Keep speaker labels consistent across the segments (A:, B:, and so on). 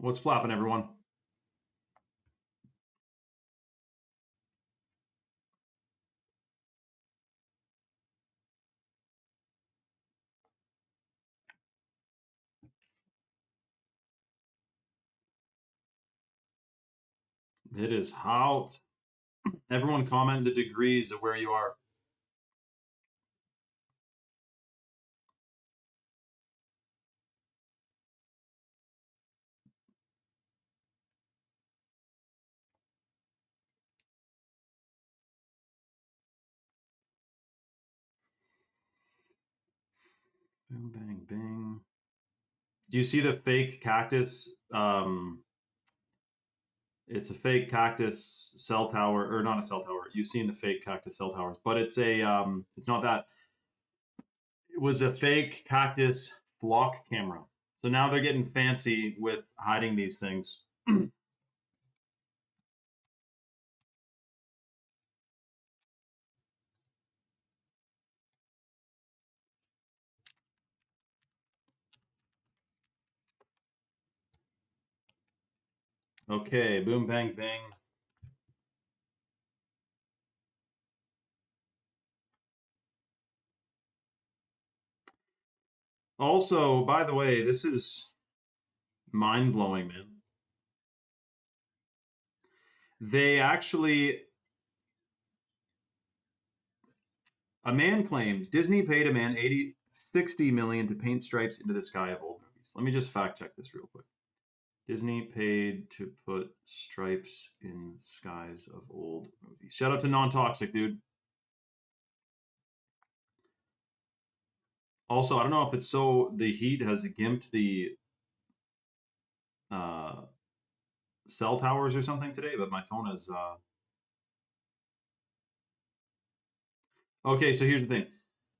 A: What's flapping, everyone? It is hot. Everyone comment the degrees of where you are. Bing, bang, bing. Do you see the fake cactus? It's a fake cactus cell tower, or not a cell tower. You've seen the fake cactus cell towers, but it's a it's not that. It was a fake cactus flock camera. So now they're getting fancy with hiding these things. Okay, boom, bang, bang. Also, by the way, this is mind blowing, man. They actually, a man claims Disney paid a man 60 million to paint stripes into the sky of old movies. Let me just fact check this real quick. Disney paid to put stripes in skies of old movies. Shout out to Non-Toxic, dude. Also, I don't know if it's so the heat has gimped the cell towers or something today, but my phone is okay, so here's the thing.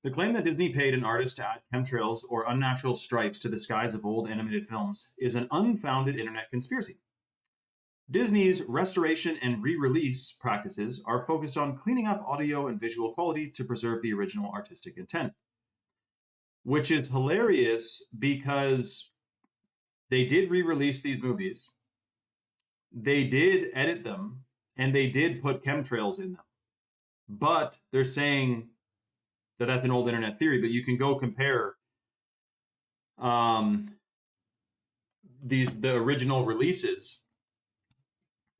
A: The claim that Disney paid an artist to add chemtrails or unnatural stripes to the skies of old animated films is an unfounded internet conspiracy. Disney's restoration and re-release practices are focused on cleaning up audio and visual quality to preserve the original artistic intent. Which is hilarious because they did re-release these movies. They did edit them and they did put chemtrails in them. But they're saying that that's an old internet theory, but you can go compare the original releases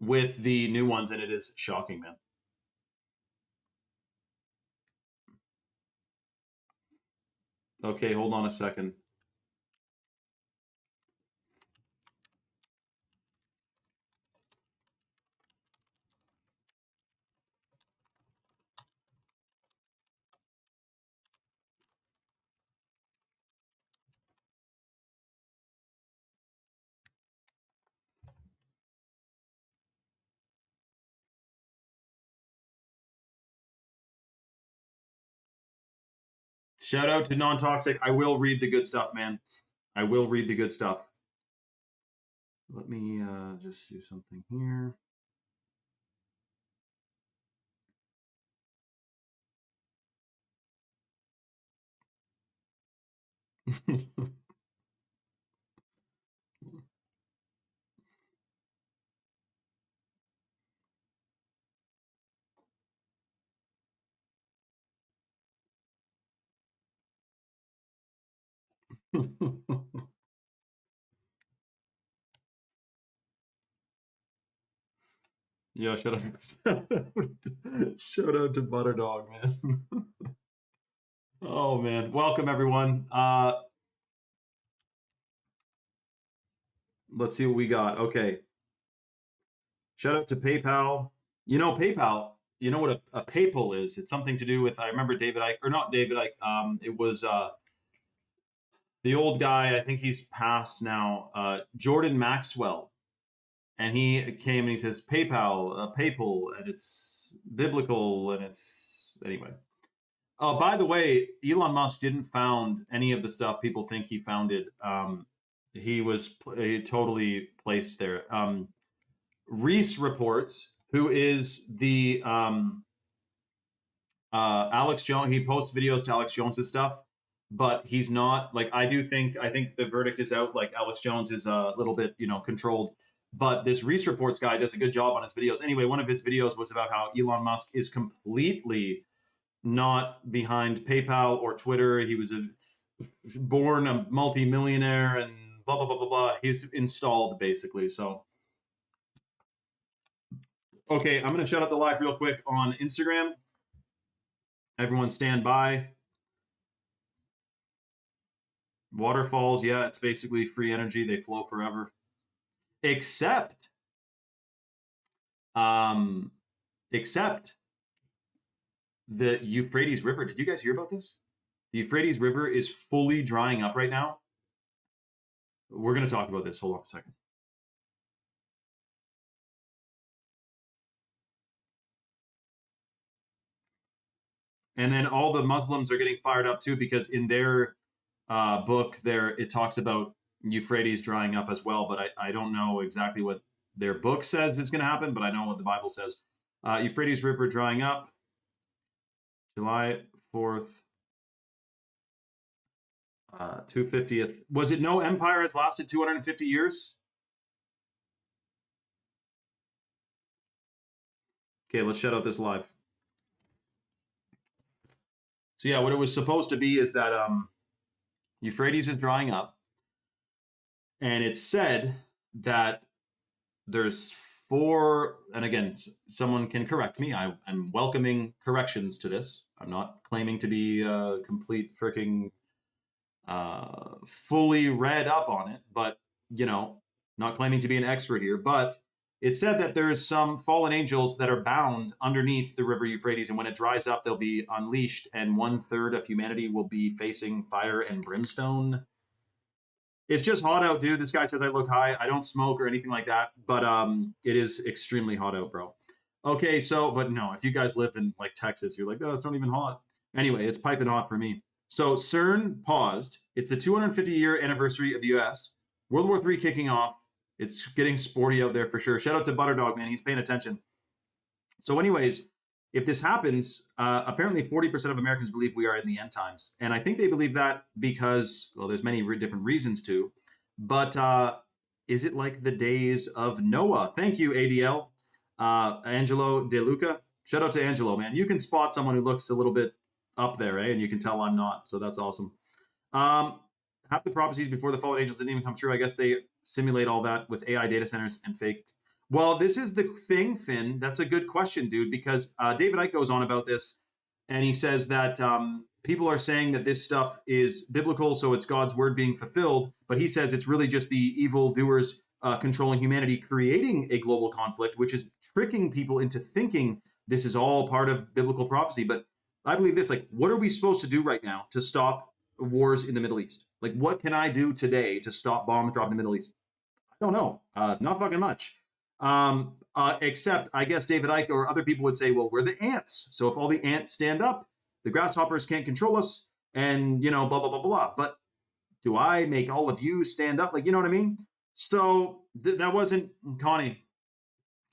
A: with the new ones, and it is shocking, man. Okay, hold on a second. Shout out to Non-Toxic. I will read the good stuff, man. I will read the good stuff. Let me just do something here. Yeah, shout out, shout out to Butterdog, man. Oh man, welcome everyone. Let's see what we got. Okay, shout out to PayPal. You know PayPal. You know what a PayPal is? It's something to do with. I remember David Icke, or not David Icke. It was the old guy. I think he's passed now. Jordan Maxwell, and he came and he says PayPal, PayPal, and it's biblical, and it's anyway. By the way, Elon Musk didn't found any of the stuff people think he founded. He was totally placed there. Reese reports, who is the Alex Jones, he posts videos to Alex Jones's stuff. but he's not like I think the verdict is out. Like Alex Jones is a little bit controlled, but this Reese Reports guy does a good job on his videos. Anyway, one of his videos was about how Elon Musk is completely not behind PayPal or Twitter. He was born a multi-millionaire and blah blah blah blah blah. He's installed basically. So okay, I'm gonna shut out the live real quick on Instagram. Everyone stand by. Waterfalls, yeah, it's basically free energy. They flow forever. Except um except the Euphrates River. Did you guys hear about this? The Euphrates River is fully drying up right now. We're going to talk about this. Hold on a second. And then all the Muslims are getting fired up too, because in their book there, it talks about Euphrates drying up as well. But I don't know exactly what their book says is going to happen, but I know what the Bible says. Euphrates River drying up, July 4th, 250th. Was it no empire has lasted 250 years? Okay, let's shut out this live. So yeah, what it was supposed to be is that Euphrates is drying up, and it's said that there's four, and again, someone can correct me. I'm welcoming corrections to this. I'm not claiming to be a complete freaking fully read up on it, but not claiming to be an expert here. But it said that there's some fallen angels that are bound underneath the river Euphrates, and when it dries up, they'll be unleashed, and 1/3 of humanity will be facing fire and brimstone. It's just hot out, dude. This guy says I look high. I don't smoke or anything like that, but it is extremely hot out, bro. Okay, so, but no, if you guys live in like Texas, you're like, oh, it's not even hot. Anyway, it's piping hot for me. So CERN paused. It's the 250-year anniversary of the U.S. World War III kicking off. It's getting sporty out there for sure. Shout out to Butterdog, man. He's paying attention. So anyways, if this happens, apparently 40% of Americans believe we are in the end times. And I think they believe that because, well, there's many different reasons to, but is it like the days of Noah? Thank you, ADL. Angelo De Luca. Shout out to Angelo, man. You can spot someone who looks a little bit up there, eh? And you can tell I'm not, so that's awesome. Half the prophecies before the fallen angels didn't even come true. I guess they simulate all that with AI data centers and fake. Well, this is the thing, Finn. That's a good question, dude, because David Icke goes on about this, and he says that people are saying that this stuff is biblical, so it's God's word being fulfilled, but he says it's really just the evil doers controlling humanity, creating a global conflict, which is tricking people into thinking this is all part of biblical prophecy. But I believe this, like, what are we supposed to do right now to stop wars in the Middle East? Like, what can I do today to stop bombs dropping in the Middle East? I don't know. Not fucking much. Except, I guess David Icke or other people would say, well, we're the ants. So if all the ants stand up, the grasshoppers can't control us, and, blah, blah, blah, blah. But do I make all of you stand up? Like, you know what I mean? So that wasn't Connie.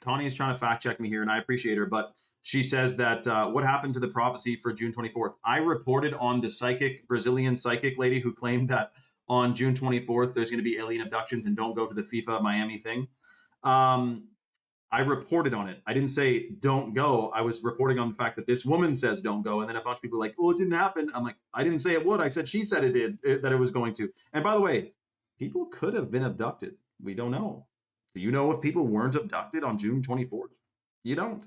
A: Connie is trying to fact check me here, and I appreciate her, but she says that what happened to the prophecy for June 24th? I reported on the Brazilian psychic lady who claimed that on June 24th, there's going to be alien abductions and don't go to the FIFA Miami thing. I reported on it. I didn't say don't go. I was reporting on the fact that this woman says don't go. And then a bunch of people were like, oh, it didn't happen. I'm like, I didn't say it would. I said she said it did, that it was going to. And by the way, people could have been abducted. We don't know. Do you know if people weren't abducted on June 24th? You don't.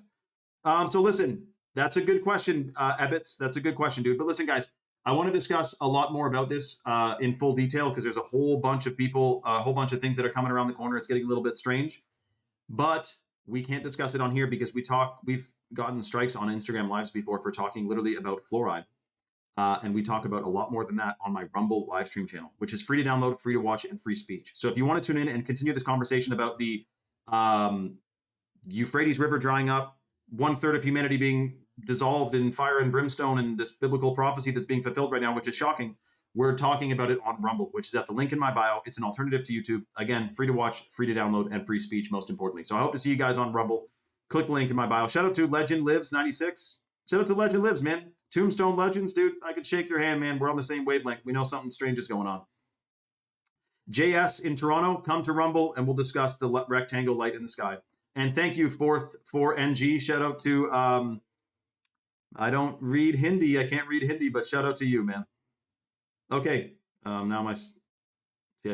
A: So listen, that's a good question, Ebbets. That's a good question, dude. But listen, guys, I want to discuss a lot more about this in full detail because there's a whole bunch of people, a whole bunch of things that are coming around the corner. It's getting a little bit strange. But we can't discuss it on here because we've gotten strikes on Instagram Lives before for talking literally about fluoride. And we talk about a lot more than that on my Rumble live stream channel, which is free to download, free to watch, and free speech. So if you want to tune in and continue this conversation about the Euphrates River drying up, 1/3 of humanity being dissolved in fire and brimstone, and this biblical prophecy that's being fulfilled right now, which is shocking, we're talking about it on Rumble, which is at the link in my bio. It's an alternative to YouTube. Again, free to watch, free to download, and free speech, most importantly. So I hope to see you guys on Rumble. Click the link in my bio. Shout out to Legend Lives 96. Shout out to Legend Lives, man. Tombstone Legends, dude. I could shake your hand, man. We're on the same wavelength. We know something strange is going on. JS in Toronto, come to Rumble and we'll discuss the rectangle light in the sky. And thank you for NG. Shout out to I don't read Hindi. I can't read Hindi, but shout out to you, man. Okay. Now I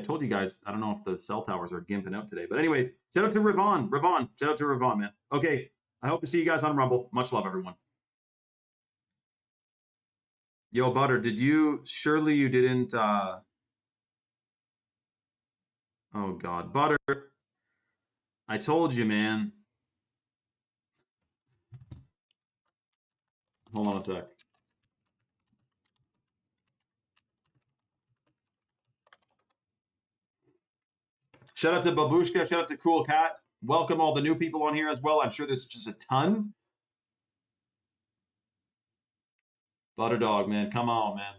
A: told you guys, I don't know if the cell towers are gimping out today. But anyway, shout out to Ravon. Shout out to Ravon, man. Okay. I hope to see you guys on Rumble. Much love, everyone. Yo, Butter, surely you didn't, oh God, Butter, I told you, man. Hold on a sec. Shout out to Babushka, shout out to Cool Cat. Welcome all the new people on here as well. I'm sure there's just a ton. Butter Dog, man, come on, man.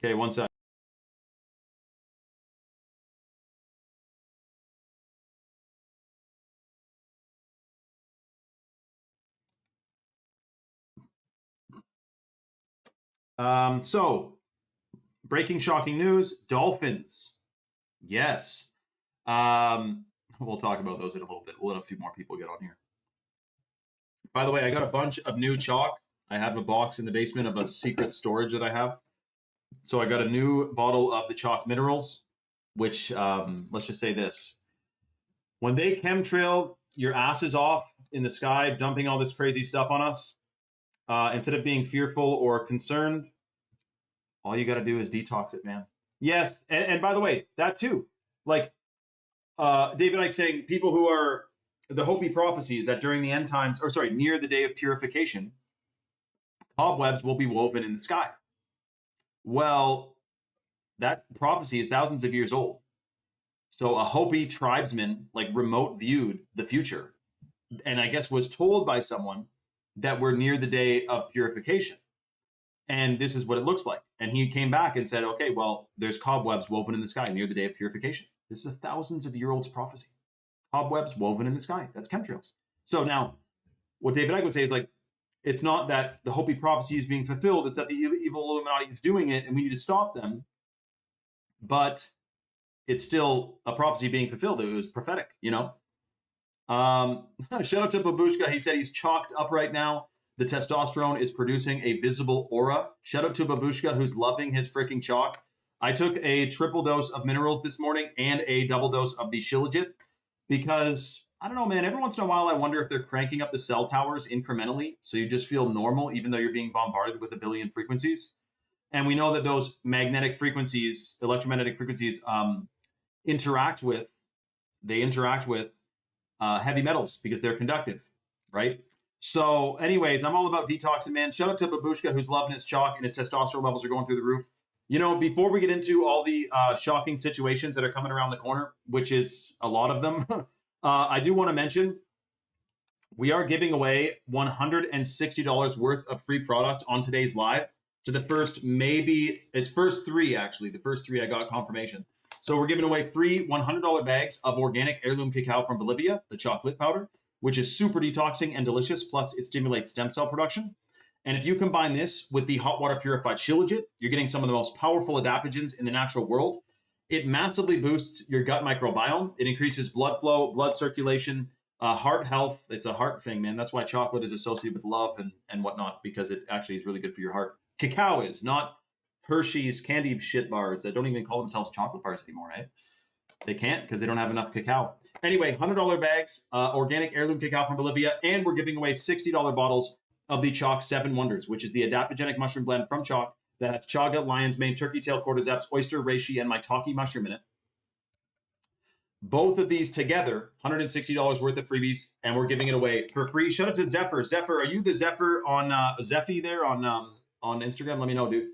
A: Okay, one sec. So, breaking shocking news, Dolphins. Yes. We'll talk about those in a little bit. We'll let a few more people get on here. By the way, I got a bunch of new chalk. I have a box in the basement of a secret storage that I have. So I got a new bottle of the chalk minerals, which, let's just say this. When they chemtrail your asses off in the sky, dumping all this crazy stuff on us, instead of being fearful or concerned, all you got to do is detox it, man. Yes, and by the way, that too. Like David Icke saying, people who are, the Hopi prophecy is that during the end times, near the day of purification, cobwebs will be woven in the sky. Well, that prophecy is thousands of years old. So a Hopi tribesman, like remote viewed the future, and I guess was told by someone that we're near the day of purification. And this is what it looks like. And he came back and said, okay, well, there's cobwebs woven in the sky near the day of purification. This is a thousands of year old prophecy. Cobwebs woven in the sky. That's chemtrails. So now what David Icke would say is like, it's not that the Hopi prophecy is being fulfilled. It's that the evil Illuminati is doing it and we need to stop them. But it's still a prophecy being fulfilled. It was prophetic, you know? Shout out to Babushka. He said he's chalked up right now. The testosterone is producing a visible aura. Shout out to Babushka, who's loving his freaking chalk. I took a triple dose of minerals this morning and a double dose of the Shilajit because, I don't know, man, every once in a while I wonder if they're cranking up the cell towers incrementally so you just feel normal even though you're being bombarded with a billion frequencies. And we know that those magnetic frequencies, electromagnetic frequencies, interact with heavy metals because they're conductive, right? So anyways, I'm all about detoxing, man. Shout out to Babushka, who's loving his chalk and his testosterone levels are going through the roof. You know, before we get into all the shocking situations that are coming around the corner, which is a lot of them, I do want to mention we are giving away $160 worth of free product on today's live to the first first three, actually. The first three I got confirmation. So we're giving away free $100 bags of organic heirloom cacao from Bolivia, the chocolate powder, which is super detoxing and delicious. Plus, it stimulates stem cell production. And if you combine this with the hot water purified Shilajit, you're getting some of the most powerful adaptogens in the natural world. It massively boosts your gut microbiome. It increases blood flow, blood circulation, heart health. It's a heart thing, man. That's why chocolate is associated with love and whatnot, because it actually is really good for your heart. Cacao is, not Hershey's candy shit bars that don't even call themselves chocolate bars anymore, right? They can't because they don't have enough cacao. Anyway, $100 bags, organic heirloom cacao from Bolivia, and we're giving away $60 bottles of the Chalk 7 Wonders, which is the adaptogenic mushroom blend from Chalk that has chaga, lion's mane, turkey tail, cordyceps, oyster, reishi, and maitake mushroom in it. Both of these together, $160 worth of freebies, and we're giving it away for free. Shout out to Zephyr. Zephyr, are you the Zephyr on Zephy there on Instagram? Let me know, dude.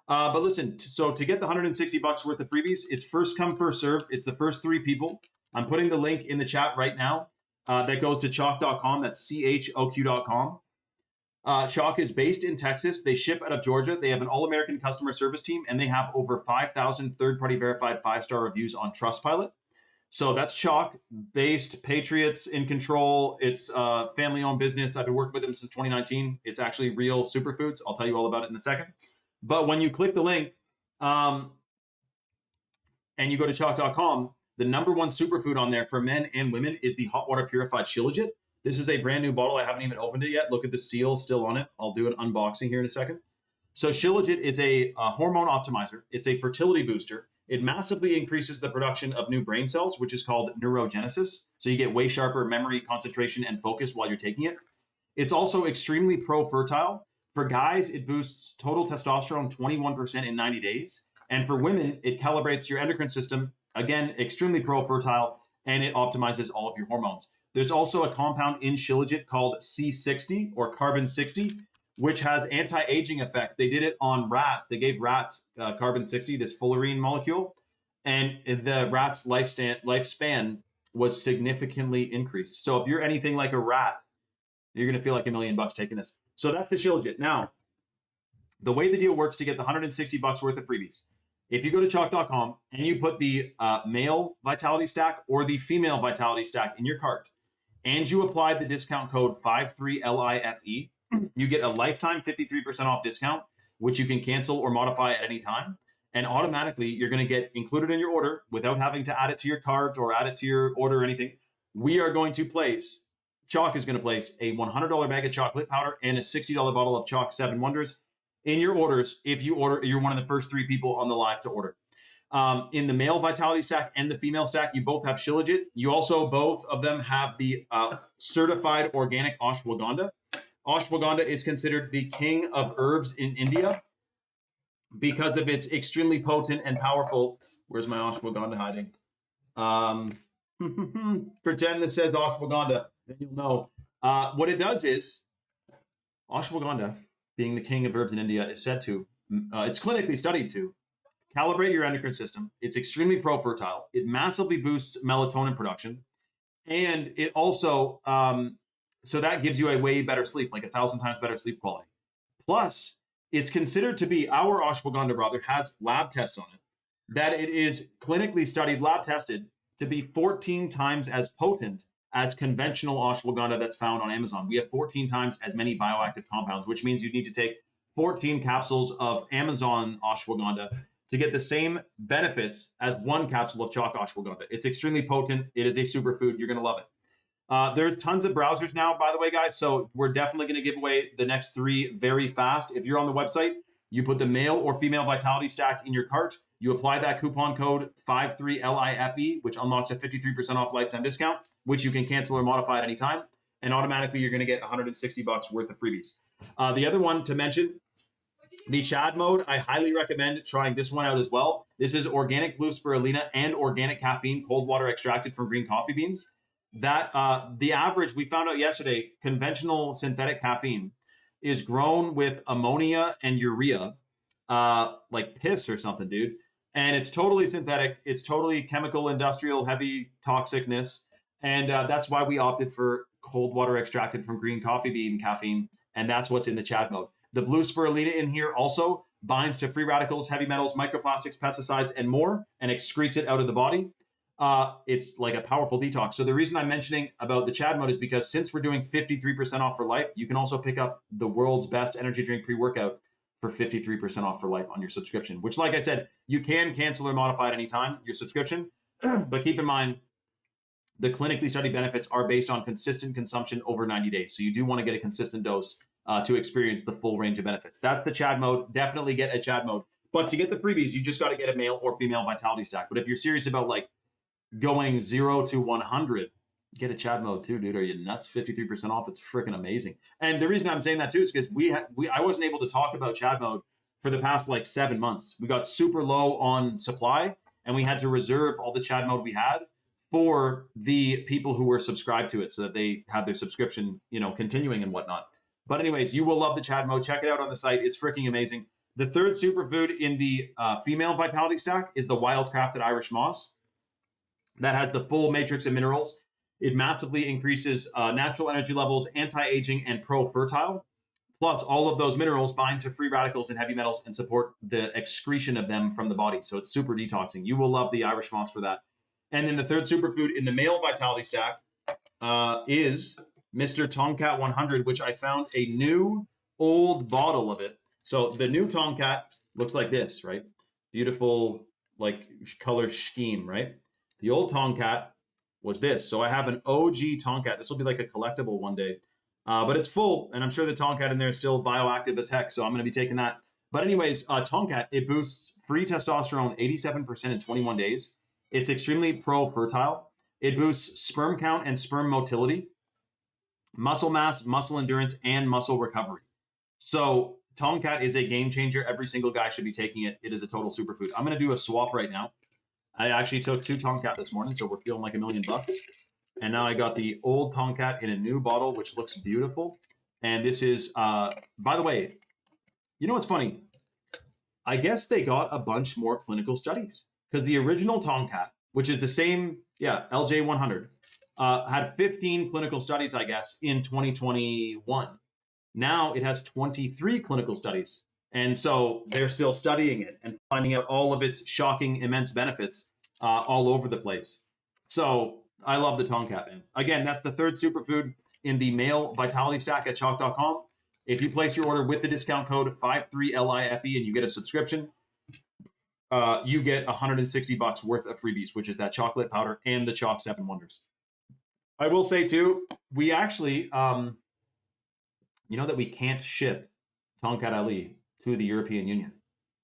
A: But listen, so to get the $160 worth of freebies, it's first come, first serve. It's the first three people. I'm putting the link in the chat right now. That goes to chalk.com. That's CHOQ.com. Chalk is based in Texas. They ship out of Georgia. They have an all-American customer service team, and they have over 5,000 third-party verified 5-star reviews on Trustpilot. So that's Chalk-based, Patriots in control. It's a family-owned business. I've been working with them since 2019. It's actually real superfoods. I'll tell you all about it in a second. But when you click the link and you go to chalk.com, the number one superfood on there for men and women is the hot water purified Shilajit. This is a brand new bottle. I haven't even opened it yet. Look at the seal still on it. I'll do an unboxing here in a second. So Shilajit is a hormone optimizer. It's a fertility booster. It massively increases the production of new brain cells, which is called neurogenesis. So you get way sharper memory, concentration, and focus while you're taking it. It's also extremely pro-fertile. For guys, it boosts total testosterone 21% in 90 days. And for women, it calibrates your endocrine system. Again, extremely pro-fertile, and it optimizes all of your hormones. There's also a compound in Shilajit called C60 or carbon 60, which has anti-aging effects. They did it on rats. They gave rats carbon 60, this fullerene molecule, and the rat's lifespan was significantly increased. So if you're anything like a rat, you're going to feel like $1 million taking this. So that's the Shilajit. Now, the way the deal works to get the $160 worth of freebies, if you go to chalk.com and you put the male vitality stack or the female vitality stack in your cart, and you apply the discount code 53LIFE, you get a lifetime 53% off discount, which you can cancel or modify at any time. And automatically, you're going to get included in your order without having to add it to your cart or add it to your order or anything. We are going to place, Chalk is going to place a $100 bag of chocolate powder and a $60 bottle of Chalk 7 Wonders in your orders. If you order, you're one of the first 3 people on the live to order. In the male vitality stack and the female stack, you both have Shilajit. You also, both of them have the certified organic ashwagandha. Ashwagandha is considered the king of herbs in India because of its extremely potent and powerful. Where's my ashwagandha hiding? Pretend that says ashwagandha, then you'll know. What it does is, ashwagandha, being the king of herbs in India, is said to, it's clinically studied to, calibrate your endocrine system. It's extremely pro-fertile. It massively boosts melatonin production. And it also, so that gives you a way better sleep, like 1,000 times better sleep quality. Plus, it's considered to be, our ashwagandha brother has lab tests on it, that it is clinically studied, lab tested, to be 14 times as potent as conventional ashwagandha that's found on Amazon. We have 14 times as many bioactive compounds, which means you need to take 14 capsules of Amazon ashwagandha to get the same benefits as 1 capsule of Chalk ashwagandha. It's extremely potent. It is a superfood. You're going to love it. There's tons of browsers now, by the way, guys. So we're definitely going to give away the next 3 very fast. If you're on the website, you put the male or female vitality stack in your cart. You apply that coupon code 53LIFE, which unlocks a 53% off lifetime discount, which you can cancel or modify at any time. And automatically, you're going to get $160 worth of freebies. The other one to mention, the Chad mode, I highly recommend trying this one out as well. This is organic blue spirulina and organic caffeine, cold water extracted from green coffee beans. That the average, we found out yesterday, conventional synthetic caffeine is grown with ammonia and urea, like piss or something, dude. And it's totally synthetic. It's totally chemical, industrial, heavy toxicness. And that's why we opted for cold water extracted from green coffee bean caffeine. And that's what's in the Chad mode. The blue spirulina in here also binds to free radicals, heavy metals, microplastics, pesticides, and more, and excretes it out of the body. It's like a powerful detox. So the reason I'm mentioning about the Chad mode is because since we're doing 53% off for life, you can also pick up the world's best energy drink pre-workout for 53% off for life on your subscription, which, like I said, you can cancel or modify at any time, your subscription. But keep in mind, the clinically studied benefits are based on consistent consumption over 90 days. So you do want to get a consistent dose to experience the full range of benefits. That's the Chad mode. Definitely get a Chad mode. But to get the freebies, you just got to get a male or female vitality stack. But if you're serious about like going 0 to 100, get a Chad mode too, dude. Are you nuts? 53% off. It's freaking amazing. And the reason I'm saying that too is because I wasn't able to talk about Chad mode for the past like 7 months. We got super low on supply and we had to reserve all the Chad mode we had for the people who were subscribed to it so that they have their subscription, continuing and whatnot. But anyways, you will love the Chad mode. Check it out on the site. It's freaking amazing. The third superfood in the female vitality stack is the wild-crafted Irish moss. That has the full matrix of minerals. It massively increases natural energy levels, anti-aging, and pro-fertile. Plus, all of those minerals bind to free radicals and heavy metals and support the excretion of them from the body. So it's super detoxing. You will love the Irish moss for that. And then the third superfood in the male vitality stack is Mr. Tomcat 100, which I found a new old bottle of it. So the new Tomcat looks like this, right? Beautiful, like color scheme, right? The old Tomcat was this. So I have an OG Tomcat. This will be like a collectible one day. But it's full, and I'm sure the Tomcat in there is still bioactive as heck, so I'm going to be taking that. But anyways, Tomcat, it boosts free testosterone 87% in 21 days. It's extremely pro-fertile. It boosts sperm count and sperm motility, muscle mass, muscle endurance, and muscle recovery. So Tomcat is a game changer. Every single guy should be taking it. It is a total superfood. I'm going to do a swap right now. I actually took 2 Tomcat this morning, so we're feeling like $1,000,000. And now I got the old Tomcat in a new bottle, which looks beautiful. And this is, by the way, you know what's funny? I guess they got a bunch more clinical studies because the original Tomcat, which is the same, LJ100, had 15 clinical studies, I guess, in 2021. Now it has 23 clinical studies. And so they're still studying it and finding out all of its shocking, immense benefits all over the place. So I love the Tomcat, man. Again, that's the third superfood in the male vitality stack at chalk.com. If you place your order with the discount code 53LIFE and you get a subscription, you get $160 worth of freebies, which is that chocolate powder and the Chalk 7 Wonders. I will say too, we actually, you know that we can't ship Tomcat Ali to the European Union.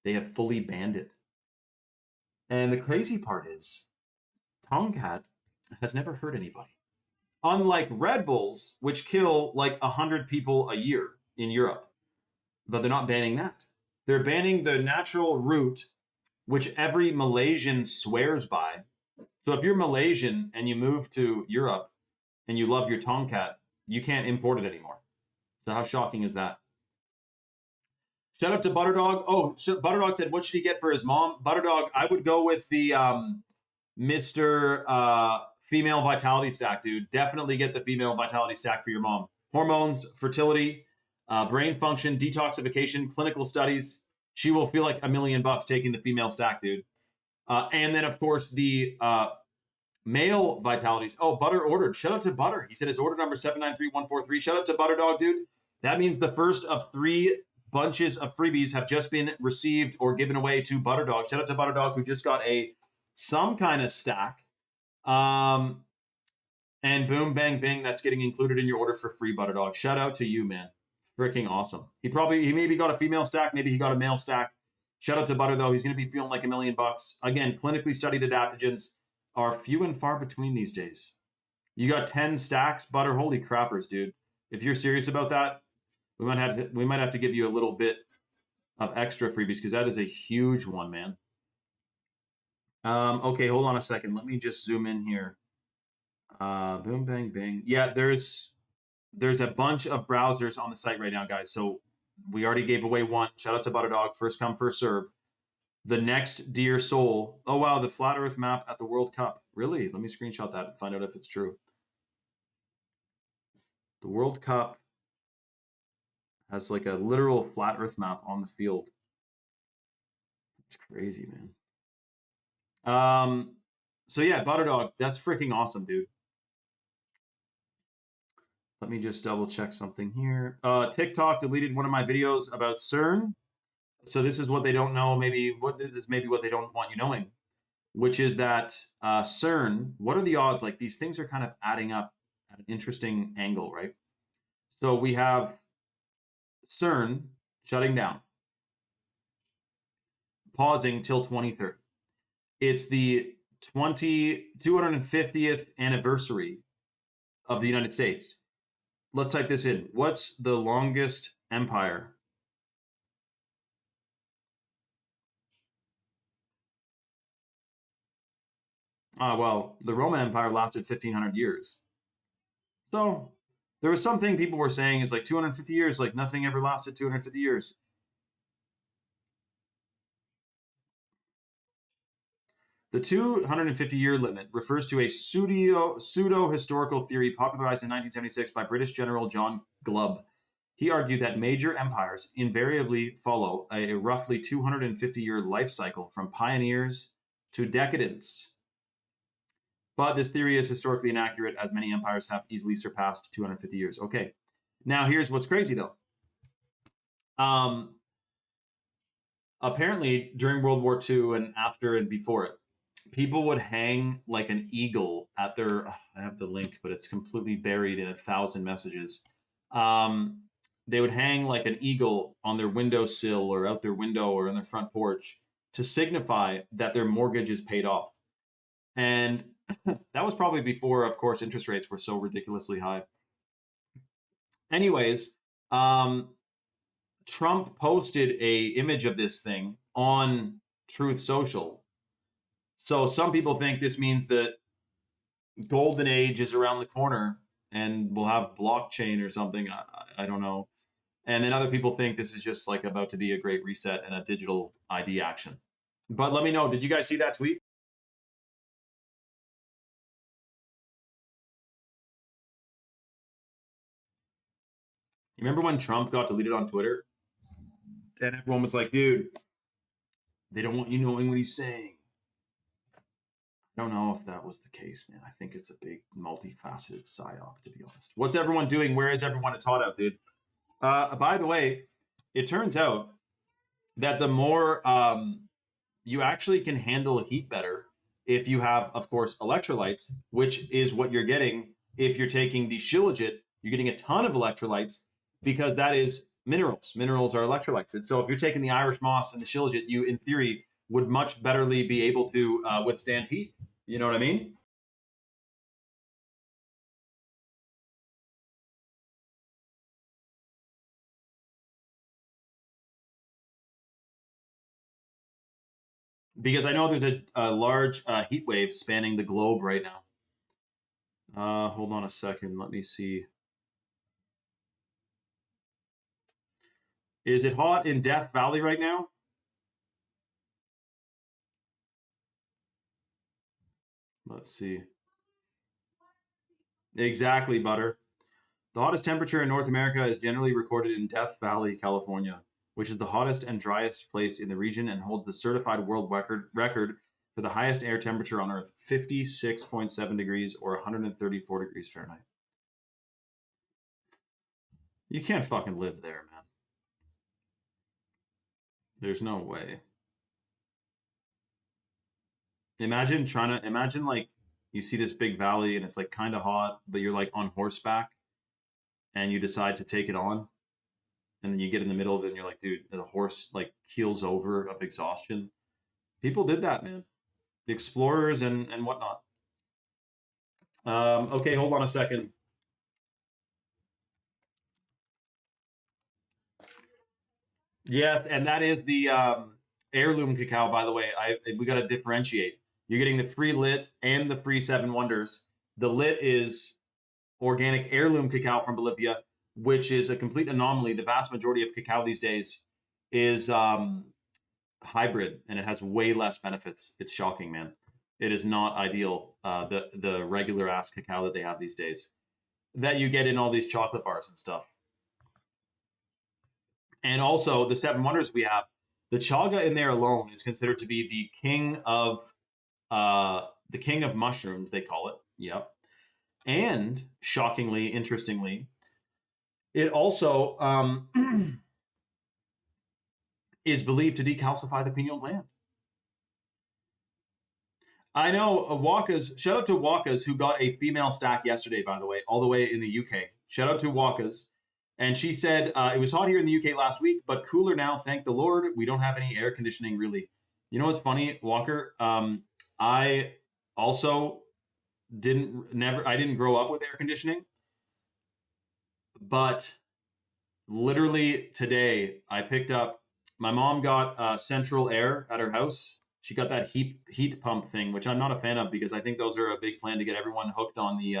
A: They have fully banned it. And the crazy part is, Tomcat has never hurt anybody. Unlike Red Bulls, which kill like 100 people a year in Europe. But they're not banning that. They're banning the natural route, which every Malaysian swears by. So if you're Malaysian and you move to Europe and you love your Tomcat, you can't import it anymore. So how shocking is that? Shout out to Butterdog. Oh, Butterdog said, what should he get for his mom? Butterdog, I would go with the Mr. Female Vitality Stack, dude. Definitely get the Female Vitality Stack for your mom. Hormones, fertility, brain function, detoxification, clinical studies. She will feel like $1,000,000 taking the female stack, dude. And then, of course, the male vitalities. Oh, Butter ordered. Shout out to Butter. He said his order number 793143. Shout out to Butterdog, dude. That means the first of 3 bunches of freebies have just been received or given away to Butterdog. Shout out to Butterdog, who just got some kind of stack. And boom, bang, bing, that's getting included in your order for free, Butterdog. Shout out to you, man. Freaking awesome. He maybe got a female stack, maybe he got a male stack. Shout out to Butter, though. He's going to be feeling like $1,000,000. Again, clinically studied adaptogens are few and far between these days. You got 10 stacks, Butter. Holy crappers, dude. If you're serious about that, we might have to give you a little bit of extra freebies because that is a huge one, man. Okay, hold on a second. Let me just zoom in here. Boom, bang, bang. Yeah, there's a bunch of browsers on the site right now, guys. So we already gave away one. Shout out to Butterdog. First come, first serve. The next Dear Soul. Oh, wow. The Flat Earth map at the World Cup. Really? Let me screenshot that and find out if it's true. The World Cup has like a literal Flat Earth map on the field. It's crazy, man. So yeah, Butterdog. That's freaking awesome, dude. Let me just double check something here. TikTok deleted one of my videos about CERN. So this is what they don't know. This is maybe what they don't want you knowing, which is that CERN, what are the odds? Like these things are kind of adding up at an interesting angle, right? So we have CERN shutting down, pausing till 2030. It's the 250th anniversary of the United States. Let's type this in. What's the longest empire? Well, the Roman Empire lasted 1,500 years. So there was something people were saying is like 250 years, like nothing ever lasted 250 years. The 250-year limit refers to a pseudo-historical theory popularized in 1976 by British General John Glubb. He argued that major empires invariably follow a roughly 250-year life cycle from pioneers to decadence. But this theory is historically inaccurate as many empires have easily surpassed 250 years. Okay. Now here's what's crazy though. Apparently during World War II and after and before it, people would hang like an eagle at their, I have the link, but it's completely buried in 1,000 messages. They would hang like an eagle on their windowsill or out their window or on their front porch to signify that their mortgage is paid off. And that was probably before, of course, interest rates were so ridiculously high. Anyways, Trump posted a image of this thing on Truth Social. So some people think this means that golden age is around the corner and we'll have blockchain or something. I don't know. And then other people think this is just like about to be a great reset and a digital ID action. But let me know, did you guys see that tweet? You remember when Trump got deleted on Twitter? And everyone was like, dude, they don't want you knowing what he's saying. I don't know if that was the case, man. I think it's a big multifaceted psyop, to be honest. What's everyone doing? Where is everyone? It's hot out, dude. By the way, it turns out that the more you actually can handle heat better if you have, of course, electrolytes, which is what you're getting if you're taking the Shilajit. You're getting a ton of electrolytes because that is minerals. Minerals are electrolytes. And so if you're taking the Irish moss and the Shilajit, you, in theory, would much betterly be able to withstand heat. You know what I mean? Because I know there's a large heat wave spanning the globe right now. Hold on a second. Let me see. Is it hot in Death Valley right now? Let's see. Exactly, Butter. The hottest temperature in North America is generally recorded in Death Valley, California, which is the hottest and driest place in the region and holds the certified world record for the highest air temperature on Earth, 56.7 degrees or 134 degrees Fahrenheit. You can't fucking live there, man. There's no way. Imagine like you see this big valley and it's like kind of hot, but you're like on horseback and you decide to take it on. And then you get in the middle of it and you're like, dude, the horse like keels over of exhaustion. People did that, man. The explorers and whatnot. Okay, hold on a second. Yes, and that is the heirloom cacao, by the way. We got to differentiate. You're getting the free lit and the free Seven Wonders. The lit is organic heirloom cacao from Bolivia, which is a complete anomaly. The vast majority of cacao these days is hybrid, and it has way less benefits. It's shocking, man. It is not ideal. The regular ass cacao that they have these days, that you get in all these chocolate bars and stuff. And also the Seven Wonders we have, the chaga in there alone is considered to be the king of mushrooms, they call it. Yep. And shockingly, interestingly, it also is believed to decalcify the pineal gland. I know Waka's, shout out to Waka's, who got a female stack yesterday, by the way, all the way in the UK. Shout out to Waka's. And she said, it was hot here in the UK last week, but cooler now, thank the Lord. We don't have any air conditioning, really. You know what's funny, Walker? I also I didn't grow up with air conditioning. But literally today, I picked up, my mom got central air at her house. She got that heat pump thing, which I'm not a fan of because I think those are a big plan to get everyone hooked on the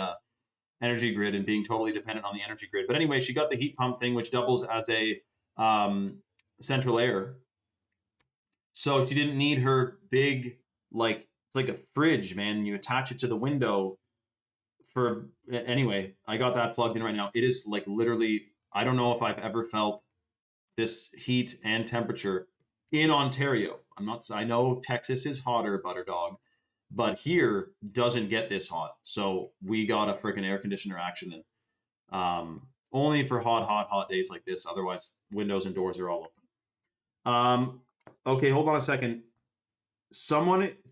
A: energy grid and being totally dependent on the energy grid. But anyway, she got the heat pump thing, which doubles as a central air. So she didn't need her big, like, it's like a fridge, man. You attach it to the window for, anyway, I got that plugged in right now. It is like literally, I don't know if I've ever felt this heat and temperature in Ontario. I know Texas is hotter, Butter Dog, but here doesn't get this hot. So we got a freaking air conditioner action in. Only for hot days like this. Otherwise, windows and doors are all open. Okay, hold on a second.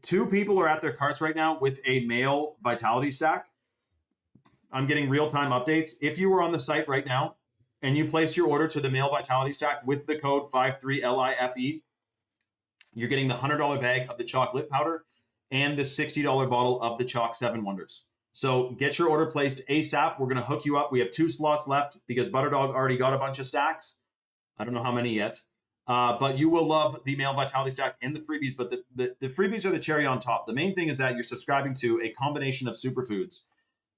A: Two people are at their carts right now with a male vitality stack. I'm getting real-time updates. If you were on the site right now and you place your order to the male vitality stack with the code 53LIFE, you're getting the $100 bag of the chocolate powder and the $60 bottle of the Chalk 7 Wonders. So get your order placed ASAP. We're going to hook you up. We have 2 slots left because Butterdog already got a bunch of stacks. I don't know how many yet. But you will love the male vitality stack and the freebies. But the freebies are the cherry on top. The main thing is that you're subscribing to a combination of superfoods,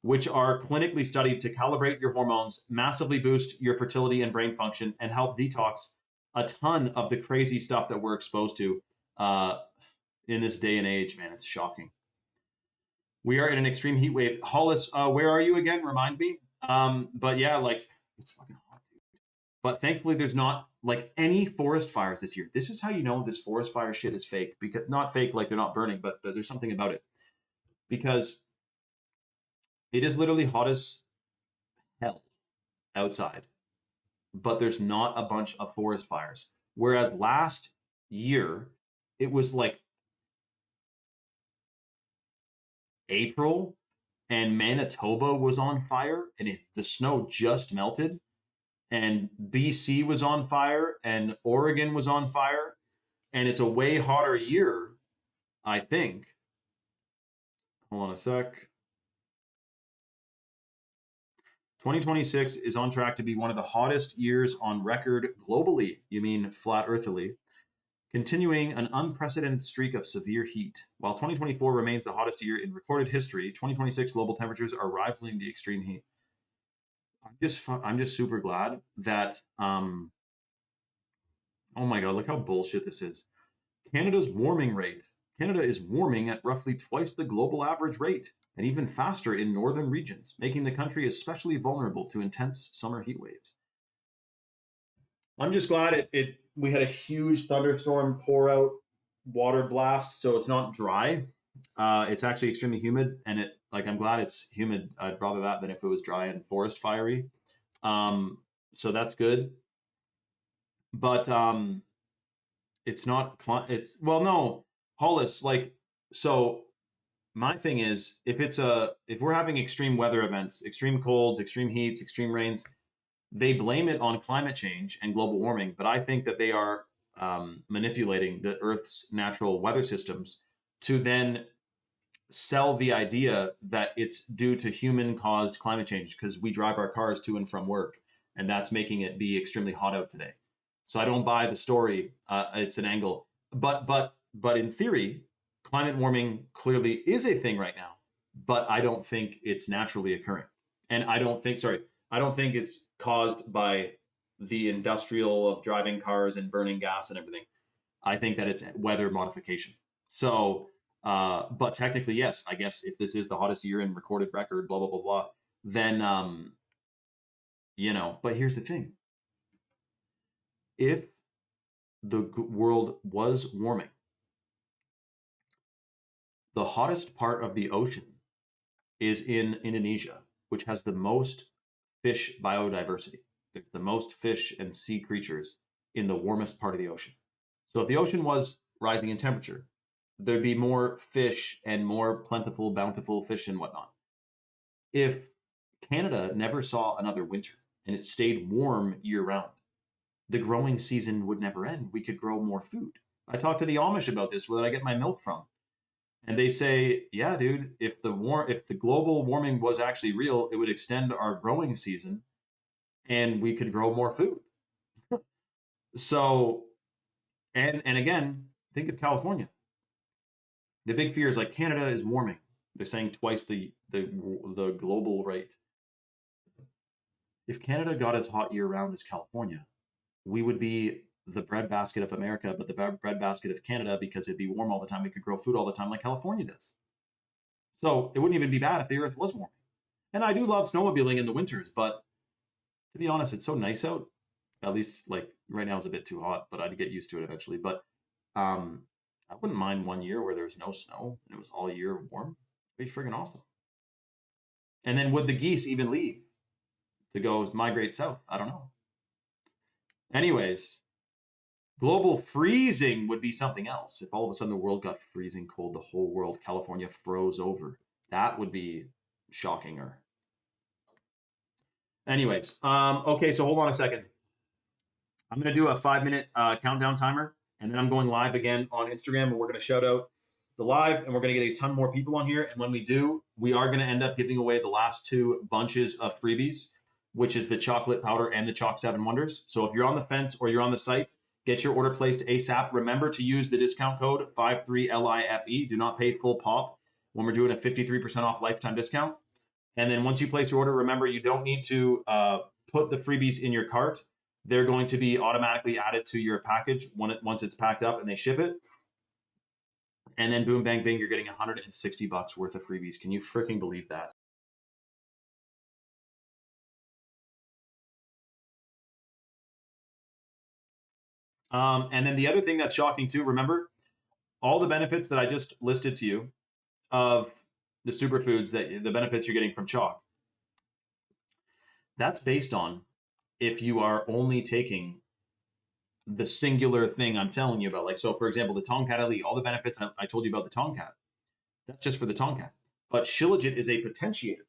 A: which are clinically studied to calibrate your hormones, massively boost your fertility and brain function, and help detox a ton of the crazy stuff that we're exposed to in this day and age. Man, it's shocking. We are in an extreme heat wave. Hollis, where are you again? Remind me. But yeah, like, it's fucking hot, dude. But thankfully, there's not like any forest fires this year. This is how you know this forest fire shit is fake. Because not fake, like they're not burning, but there's something about it. Because it is literally hot as hell outside, but there's not a bunch of forest fires. Whereas last year, it was like April and Manitoba was on fire and the snow just melted, and BC was on fire and Oregon was on fire, and it's a way hotter year, I think. Hold on a sec. 2026 is on track to be one of the hottest years on record globally. You mean flat earthily. Continuing an unprecedented streak of severe heat. While 2024 remains the hottest year in recorded history, 2026 global temperatures are rivaling the extreme heat. I'm just super glad that, oh my God, look how bullshit this is. Canada's warming rate. Canada is warming at roughly twice the global average rate, and even faster in northern regions, making the country especially vulnerable to intense summer heat waves. I'm just glad we had a huge thunderstorm pour out, water blast, so it's not dry. It's actually extremely humid, and I'm glad it's humid. I'd rather that than if it was dry and forest fiery. So that's good. But it's not. Well, no, Hollis. So my thing is, if we're having extreme weather events, extreme colds, extreme heats, extreme rains, they blame it on climate change and global warming, but I think that they are manipulating the Earth's natural weather systems to then sell the idea that it's due to human-caused climate change because we drive our cars to and from work, and that's making it be extremely hot out today. So I don't buy the story. It's an angle, but in theory, climate warming clearly is a thing right now, but I don't think it's naturally occurring, and I don't think it's caused by the industrial of driving cars and burning gas and everything. I think that it's weather modification. So, but technically, yes, I guess if this is the hottest year in recorded record, blah, blah, blah, blah, then, but here's the thing. If the world was warming, the hottest part of the ocean is in Indonesia, which has the most fish biodiversity. There's the most fish and sea creatures in the warmest part of the ocean. So if the ocean was rising in temperature, there'd be more fish and more plentiful, bountiful fish and whatnot. If Canada never saw another winter and it stayed warm year round, the growing season would never end. We could grow more food. I talked to the Amish about this, where I get my milk from. And they say, yeah, dude, if the global warming was actually real, it would extend our growing season and we could grow more food. So, and again, think of California. The big fear is like Canada is warming. They're saying twice the global rate. If Canada got as hot year round as California, we would be the breadbasket of America, but the breadbasket of Canada, because it'd be warm all the time. We could grow food all the time like California does. So it wouldn't even be bad if the Earth was warming. And I do love snowmobiling in the winters, but to be honest, it's so nice out. At least like right now it's a bit too hot, but I'd get used to it eventually. But I wouldn't mind 1 year where there's no snow and it was all year warm. It'd be friggin' awesome. And then would the geese even leave to go migrate south? I don't know. Anyways, global freezing would be something else. If all of a sudden the world got freezing cold, the whole world, California froze over. That would be shockinger. Anyways, okay, so hold on a second. I'm going to do a 5-minute countdown timer, and then I'm going live again on Instagram, and we're going to shout out the live, and we're going to get a ton more people on here. And when we do, we are going to end up giving away the last 2 bunches of freebies, which is the chocolate powder and the Chalk 7 Wonders. So if you're on the fence or you're on the site, get your order placed ASAP. Remember to use the discount code 53LIFE. Do not pay full pop when we're doing a 53% off lifetime discount. And then once you place your order, remember you don't need to put the freebies in your cart. They're going to be automatically added to your package once it's packed up and they ship it. And then boom, bang, bing, you're getting $160 worth of freebies. Can you freaking believe that? And then the other thing that's shocking too, remember all the benefits that I just listed to you of the superfoods, that the benefits you're getting from chalk. That's based on if you are only taking the singular thing I'm telling you about. Like, so for example, the Tomcat Elite, all the benefits I told you about the Tomcat, that's just for the Tomcat. But Shilajit is a potentiator,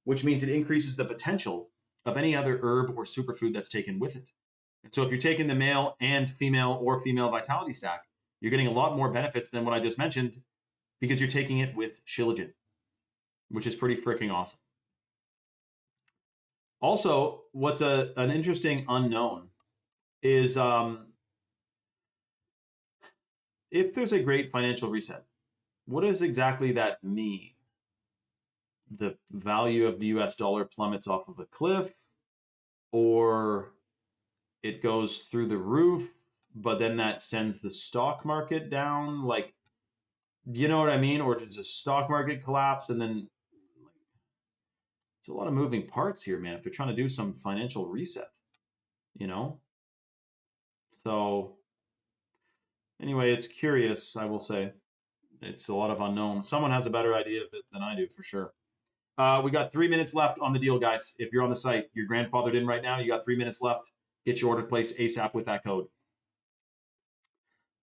A: which means it increases the potential of any other herb or superfood that's taken with it. And so if you're taking the male and female or female vitality stack, you're getting a lot more benefits than what I just mentioned because you're taking it with Shilajit, which is pretty freaking awesome. Also, what's an interesting unknown is if there's a great financial reset, what does exactly that mean? The value of the US dollar plummets off of a cliff, or it goes through the roof, but then that sends the stock market down? Like, you know what I mean? Or does the stock market collapse and then it's a lot of moving parts here, man, if they're trying to do some financial reset, you know? So anyway, it's curious, I will say. It's a lot of unknown. Someone has a better idea of it than I do, for sure. We got 3 minutes left on the deal, guys. If you're on the site, you're grandfathered in right now, you got 3 minutes left. Get your order placed ASAP with that code.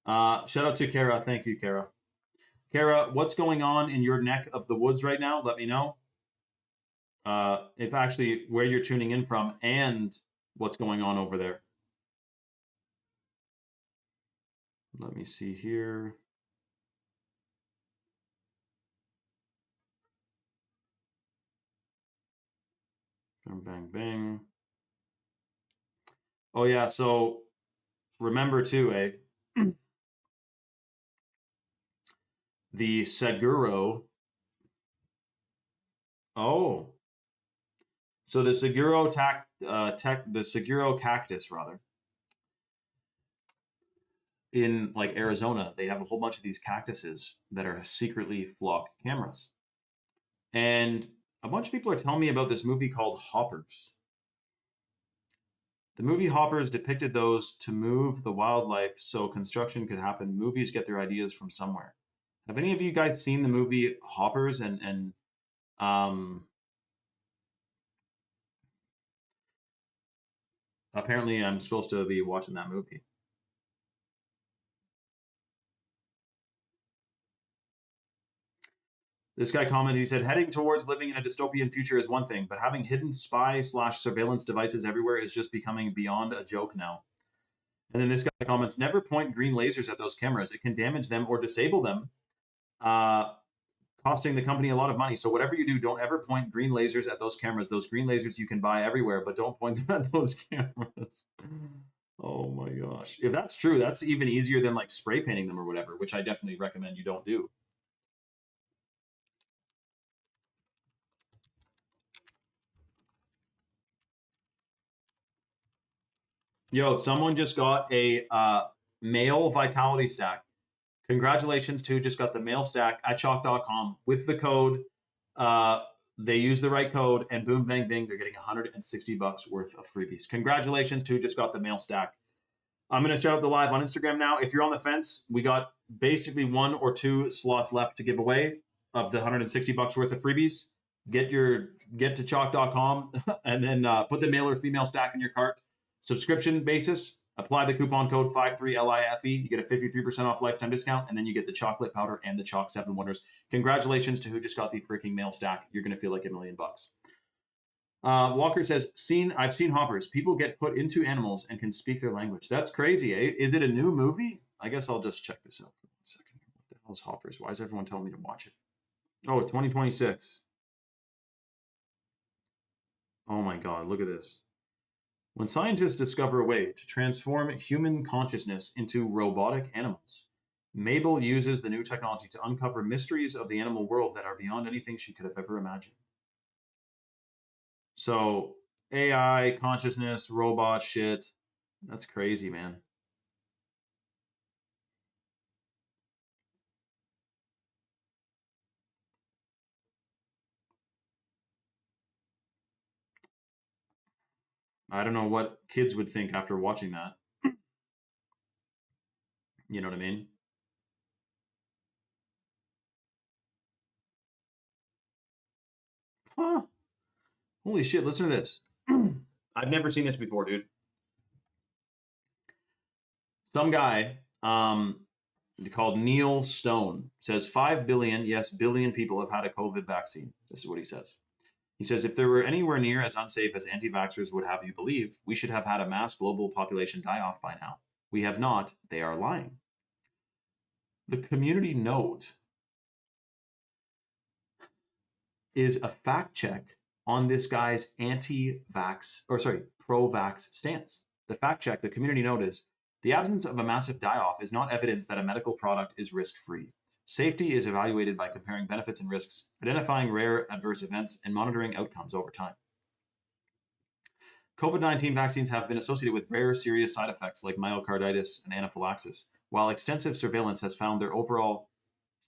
A: Shout out to Kara. Thank you, Kara. Kara, what's going on in your neck of the woods right now? Let me know. If actually where you're tuning in from and what's going on over there. Let me see here. Bang, bang. Oh, yeah. So remember, too, the Seguro. Oh. So the Seguro the Seguro cactus, rather, in like Arizona, they have a whole bunch of these cactuses that are secretly flock cameras. And a bunch of people are telling me about this movie called Hoppers. The movie Hoppers depicted those to move the wildlife so construction could happen. Movies get their ideas from somewhere. Have any of you guys seen the movie Hoppers? And apparently I'm supposed to be watching that movie. This guy commented, he said, heading towards living in a dystopian future is one thing, but having hidden spy/surveillance devices everywhere is just becoming beyond a joke now. And then this guy comments, never point green lasers at those cameras. It can damage them or disable them, costing the company a lot of money. So whatever you do, don't ever point green lasers at those cameras. Those green lasers you can buy everywhere, but don't point them at those cameras. Oh my gosh. If that's true, that's even easier than like spray painting them or whatever, which I definitely recommend you don't do. Yo, someone just got a male vitality stack. Congratulations to just got the mail stack at chalk.com with the code. They use the right code and boom, bang, bing, they're getting $160 worth of freebies. Congratulations to just got the mail stack. I'm going to shout out the live on Instagram now. If you're on the fence, we got basically 1 or 2 slots left to give away of the $160 worth of freebies. Get to chalk.com and then put the male or female stack in your cart. Subscription basis. Apply the coupon code 53LIFE. You get a 53% off lifetime discount, and then you get the chocolate powder and the Chalk 7 Wonders. Congratulations to who just got the freaking mail stack. You're going to feel like $1 million. Walker says, I've seen hoppers. People get put into animals and can speak their language. That's crazy, eh? Is it a new movie? I guess I'll just check this out for 1 second. What the hell is hoppers? Why is everyone telling me to watch it? Oh, 2026. Oh my God, look at this. When scientists discover a way to transform human consciousness into robotic animals, Mabel uses the new technology to uncover mysteries of the animal world that are beyond anything she could have ever imagined. So, AI, consciousness, robot shit. That's crazy, man. I don't know what kids would think after watching that. You know what I mean? Huh. Holy shit, listen to this. I've never seen this before, dude. Some guy called Neil Stone says 5 billion, yes, billion people have had a COVID vaccine. This is what he says. He says, if there were anywhere near as unsafe as anti-vaxxers would have you believe, we should have had a mass global population die off by now. We have not. They are lying. The community note is a fact check on this guy's pro-vax stance. The fact check, the community note is, the absence of a massive die-off is not evidence that a medical product is risk-free. Safety is evaluated by comparing benefits and risks, identifying rare adverse events, and monitoring outcomes over time. COVID-19 vaccines have been associated with rare serious side effects like myocarditis and anaphylaxis, while extensive surveillance has found their overall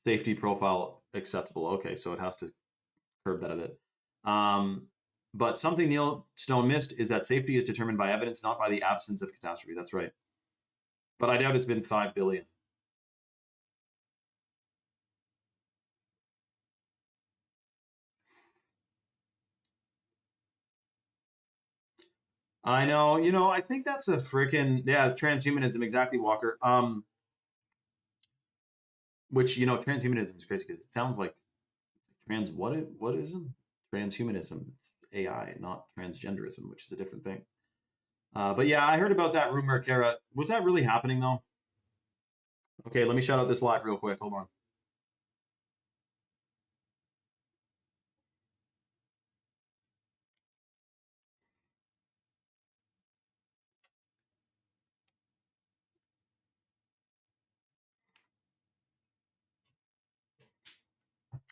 A: safety profile acceptable. Okay, so it has to curb that a bit. But something Neil Stone missed is that safety is determined by evidence, not by the absence of catastrophe. That's right. But I doubt it's been 5 billion. I know, I think that's a freaking, yeah, transhumanism, exactly, Walker. Which, transhumanism is crazy because it sounds like what ism? Transhumanism. It's AI, not transgenderism, which is a different thing. But yeah, I heard about that rumor, Kara. Was that really happening though? Okay, let me shout out this live real quick. Hold on.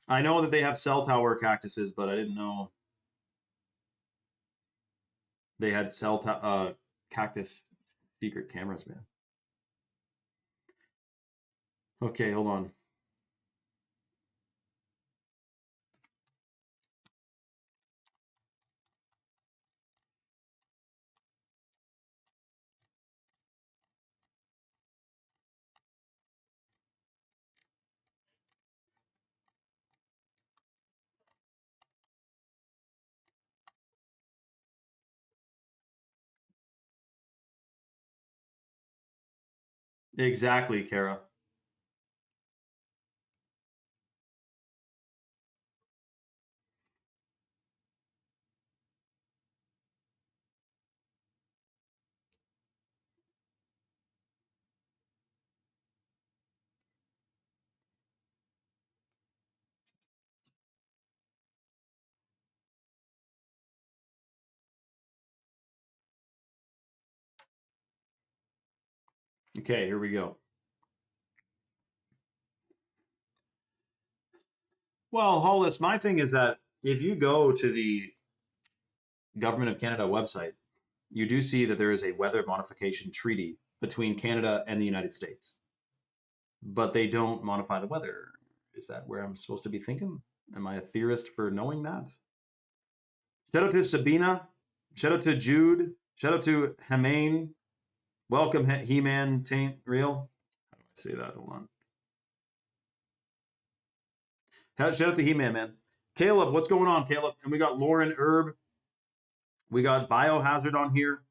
A: I know that they have cell tower cactuses, but I didn't know they had cactus secret cameras, man. Okay, hold on. Exactly, Kara. Okay, here we go. Well, Hollis, my thing is that if you go to the Government of Canada website, you do see that there is a weather modification treaty between Canada and the United States, but they don't modify the weather. Is that where I'm supposed to be thinking? Am I a theorist for knowing that? Shout out to Sabina. Shout out to Jude. Shout out to Hemaine. Welcome, He-Man Taint Real. How do I say that? Hold on. Shout out to He-Man, man. Caleb, what's going on, Caleb? And we got Lauren Herb. We got Biohazard on here.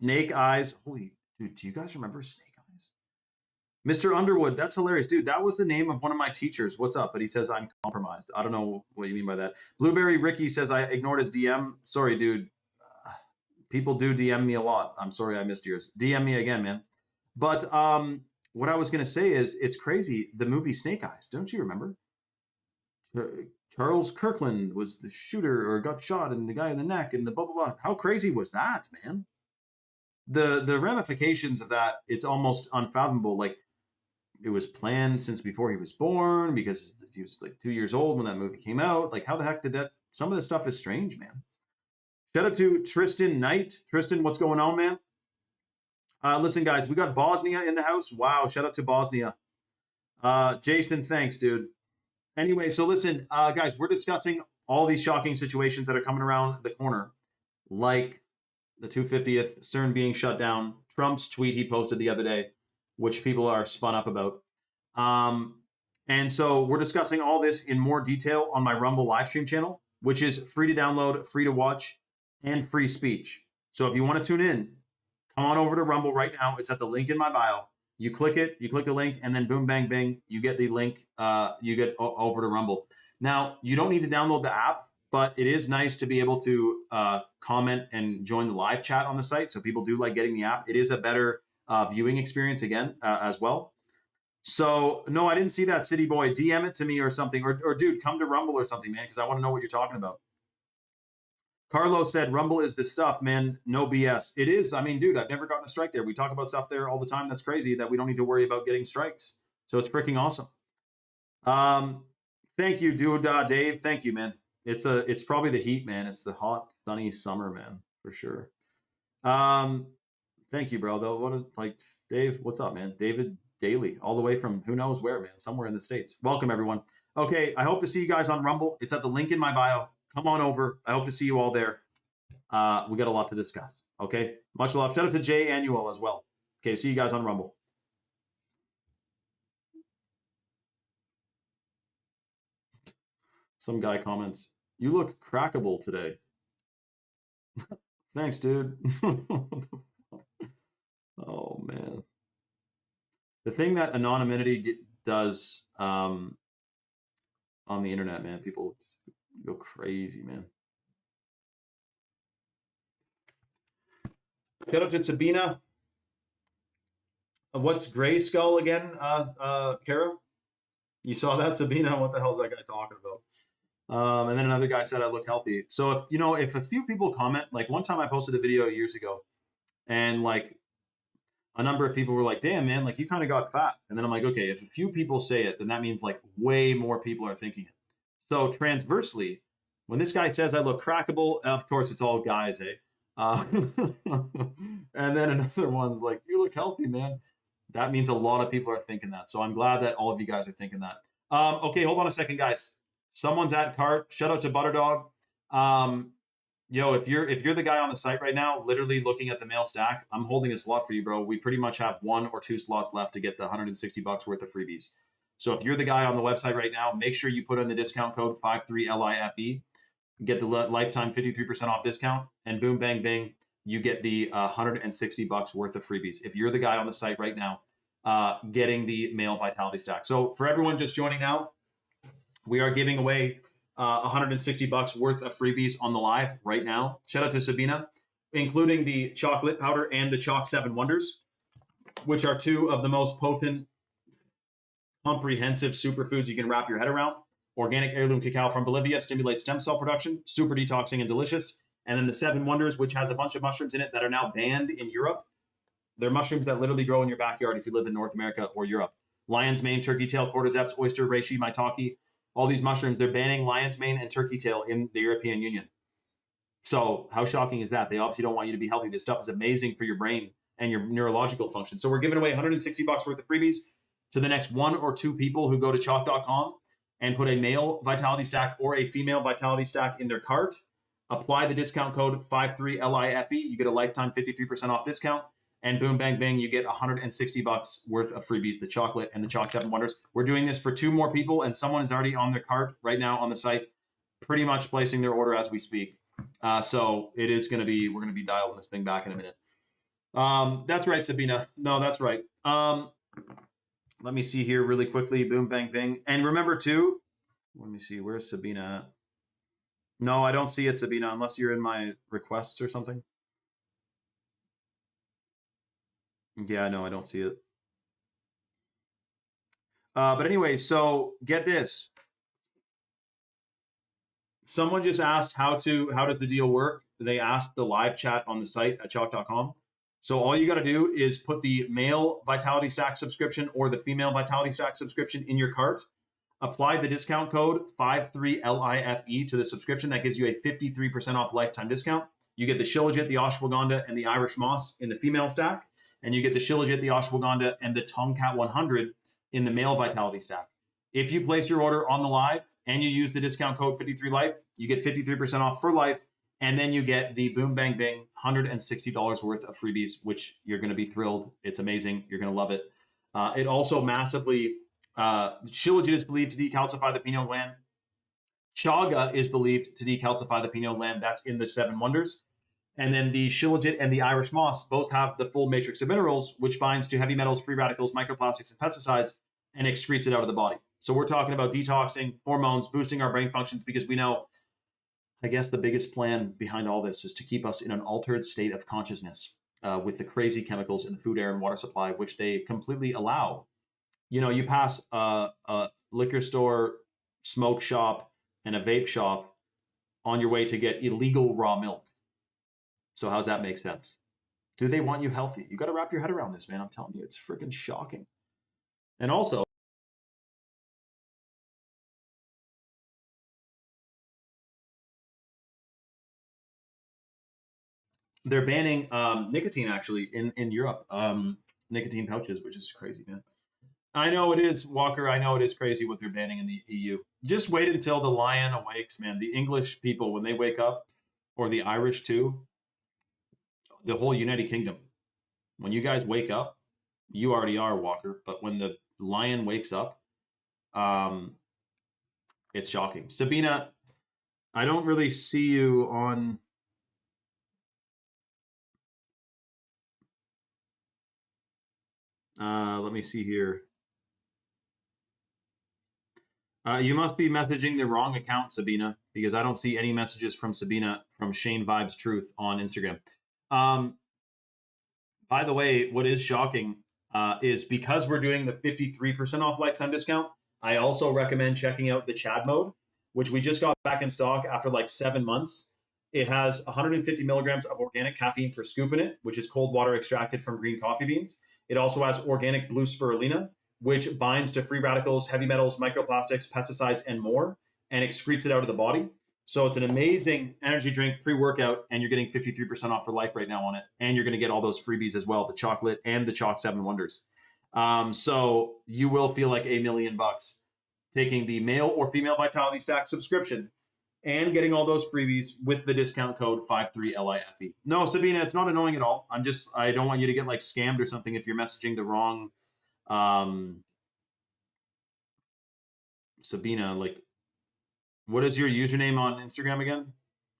A: Snake Eyes. Holy, dude, do you guys remember Snake Eyes? Mr. Underwood, that's hilarious. Dude, that was the name of one of my teachers. What's up? But he says I'm compromised. I don't know what you mean by that. Blueberry Ricky says I ignored his DM. Sorry, dude. People do DM me a lot. I'm sorry I missed yours. DM me again, man. But what I was going to say is it's crazy. The movie Snake Eyes, don't you remember? Charles Kirkland was the shooter or got shot and the guy in the neck and the blah, blah, blah. How crazy was that, man? The ramifications of that, it's almost unfathomable. Like, it was planned since before he was born because he was like 2 years old when that movie came out. Like, how the heck did that? Some of this stuff is strange, man. Shout out to Tristan Knight. Tristan, what's going on, man? Listen, guys, we got Bosnia in the house. Wow, shout out to Bosnia. Jason, thanks, dude. Anyway, so listen, guys, we're discussing all these shocking situations that are coming around the corner, like the 250th, CERN being shut down, Trump's tweet he posted the other day, which people are spun up about. And so we're discussing all this in more detail on my Rumble live stream channel, which is free to download, free to watch, and free speech. So if you want to tune in, come on over to Rumble right now. It's at the link in my bio. You click it, you click the link, and then boom, bang, bing, you get the link, you get over to Rumble. Now, you don't need to download the app, but it is nice to be able to comment and join the live chat on the site. So people do like getting the app. It is a better viewing experience again as well. So, no, I didn't see that, City Boy. DM it to me or something. Or dude, come to Rumble or something, man, because I want to know what you're talking about. Carlos said, Rumble is the stuff, man. No BS. It is. I mean, dude, I've never gotten a strike there. We talk about stuff there all the time. That's crazy that we don't need to worry about getting strikes. So it's freaking awesome. Thank you, dude, Dave. Thank you, man. It's probably the heat, man. It's the hot, sunny summer, man, for sure. Thank you, bro. Though, Dave, what's up, man? David Daly, all the way from who knows where, man, somewhere in the States. Welcome, everyone. Okay, I hope to see you guys on Rumble. It's at the link in my bio. Come on over. I hope to see you all there. We got a lot to discuss. Okay, much love. Shout out to Jay Annual as well. Okay, see you guys on Rumble. Some guy comments, "You look crackable today." Thanks, dude. Oh man, the thing that anonymity does on the internet, man, people go crazy, man. Shout out to Sabina. What's Gray Skull again, Kara? You saw that, Sabina? What the hell is that guy talking about? And then another guy said I look healthy. So if a few people comment, like one time I posted a video years ago, and like a number of people were like, "Damn, man, like you kind of got fat." And then I'm like, okay, if a few people say it, then that means like way more people are thinking it. So transversely, when this guy says I look crackable, of course it's all guys, eh? And then another one's like, "You look healthy, man." That means a lot of people are thinking that. So I'm glad that all of you guys are thinking that. Okay, hold on a second, guys. Someone's at cart. Shout out to Butterdog. Yo, if you're the guy on the site right now, literally looking at the mail stack, I'm holding a slot for you, bro. We pretty much have 1 or 2 slots left to get the $160 worth of freebies. So if you're the guy on the website right now, make sure you put in the discount code 53LIFE. Get the lifetime 53% off discount, and boom, bang, bing, you get the $160 worth of freebies. If you're the guy on the site right now, getting the mail vitality stack. So for everyone just joining now, we are giving away $160 worth of freebies on the live right now. Shout out to Sabina, including the chocolate powder and the Chalk 7 Wonders, which are 2 of the most potent, comprehensive superfoods you can wrap your head around. Organic heirloom cacao from Bolivia stimulates stem cell production, super detoxing and delicious. And then the 7 Wonders, which has a bunch of mushrooms in it that are now banned in Europe. They're mushrooms that literally grow in your backyard if you live in North America or Europe. Lion's mane, turkey tail, cordyceps, oyster, reishi, maitake, all these mushrooms, they're banning lion's mane and turkey tail in the European Union. So how shocking is that? They obviously don't want you to be healthy. This stuff is amazing for your brain and your neurological function. So we're giving away $160 worth of freebies to the next 1 or 2 people who go to chalk.com and put a male vitality stack or a female vitality stack in their cart. Apply the discount code 53LIFE. You get a lifetime 53% off discount. And boom, bang, bang, you get $160 worth of freebies, the chocolate and the Chalk 7 Wonders. We're doing this for 2 more people, and someone is already on their cart right now on the site, pretty much placing their order as we speak. So it is going to be, we're going to be dialing this thing back in a minute. That's right, Sabina. No, that's right. Let me see here really quickly. Boom, bang, bang. And remember too, let me see, where's Sabina at? No, I don't see it, Sabina, unless you're in my requests or something. Yeah, no, I don't see it. But anyway, so get this. Someone just asked how does the deal work? They asked the live chat on the site at chalk.com. So all you got to do is put the male Vitality Stack subscription or the female Vitality Stack subscription in your cart. Apply the discount code 53LIFE to the subscription. That gives you a 53% off lifetime discount. You get the Shilajit, the Ashwagandha, and the Irish Moss in the female stack. And you get the Shilajit, the Ashwagandha, and the Tomcat 100 in the male Vitality Stack. If you place your order on the live and you use the discount code 53LIFE, you get 53% off for life. And then you get the Boom Bang Bang $160 worth of freebies, which you're going to be thrilled. It's amazing. You're going to love it. It also massively, Shilajit is believed to decalcify the pineal gland. Chaga is believed to decalcify the pineal gland. That's in the 7 Wonders. And then the Shilajit and the Irish Moss both have the full matrix of minerals, which binds to heavy metals, free radicals, microplastics, and pesticides, and excretes it out of the body. So we're talking about detoxing, hormones, boosting our brain functions, because we know, I guess the biggest plan behind all this is to keep us in an altered state of consciousness with the crazy chemicals in the food, air, and water supply, which they completely allow. You know, you pass a liquor store, smoke shop, and a vape shop on your way to get illegal raw milk. So how's that make sense? Do they want you healthy? You got to wrap your head around this, man. I'm telling you, it's freaking shocking. And also, they're banning nicotine actually in Europe, nicotine pouches, which is crazy, man. I know it is, Walker. I know it is crazy what they're banning in the EU. Just wait until the lion awakes, man. The English people, when they wake up, or the Irish too, the whole United Kingdom, when you guys wake up, you already are, Walker. But when the lion wakes up, it's shocking. Sabina, I don't really see you on. Let me see here. You must be messaging the wrong account, Sabina, because I don't see any messages from Sabina from Shane Vibes Truth on Instagram. By the way, what is shocking is because we're doing the 53% off lifetime discount, I also recommend checking out the Chad mode, which we just got back in stock after like 7 months. It has 150 milligrams of organic caffeine per scoop in it, which is cold water extracted from green coffee beans. It also has organic blue spirulina, which binds to free radicals, heavy metals, microplastics, pesticides, and more, and excretes it out of the body. So it's an amazing energy drink pre-workout, and you're getting 53% off for life right now on it. And you're going to get all those freebies as well, the chocolate and the Chalk 7 Wonders. So you will feel like $1 million taking the male or female Vitality Stack subscription and getting all those freebies with the discount code 53LIFE. No, Sabina, it's not annoying at all. I don't want you to get like scammed or something if you're messaging the wrong Sabina, like, what is your username on Instagram again?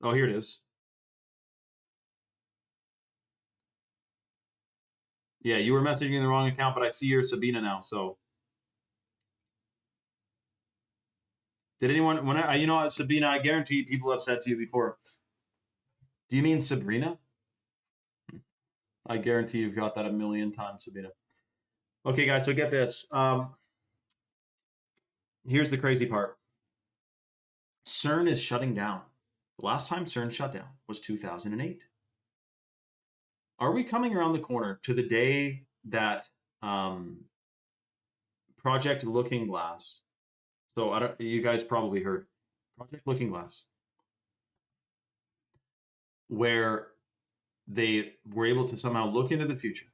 A: Oh, here it is. Yeah, you were messaging the wrong account, but I see your Sabina now. So, did anyone? You know, Sabina, I guarantee people have said to you before. Do you mean Sabrina? I guarantee you've got that a million times, Sabina. Okay, guys, so get this. Here's the crazy part. CERN is shutting down. The last time CERN shut down was 2008. Are we coming around the corner to the day that Project Looking Glass? So you guys probably heard Project Looking Glass, where they were able to somehow look into the future.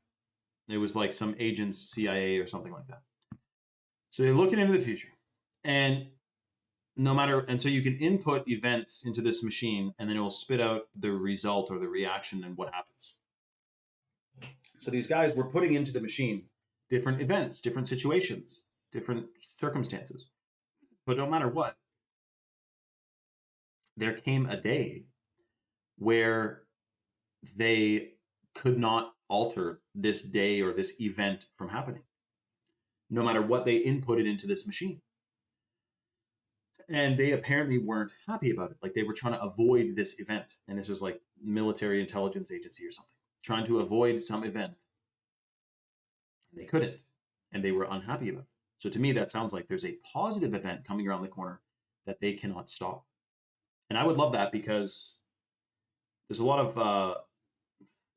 A: It was like some agents, CIA or something like that. So they're looking into the future, and so you can input events into this machine, and then it will spit out the result or the reaction and what happens. So these guys were putting into the machine different events, different situations, different circumstances. But no matter what, there came a day where they could not alter this day or this event from happening, no matter what they inputted into this machine. And they apparently weren't happy about it. Like they were trying to avoid this event. And this was like military intelligence agency or something, trying to avoid some event. And they couldn't. And they were unhappy about it. So to me, that sounds like there's a positive event coming around the corner that they cannot stop. And I would love that because there's a lot of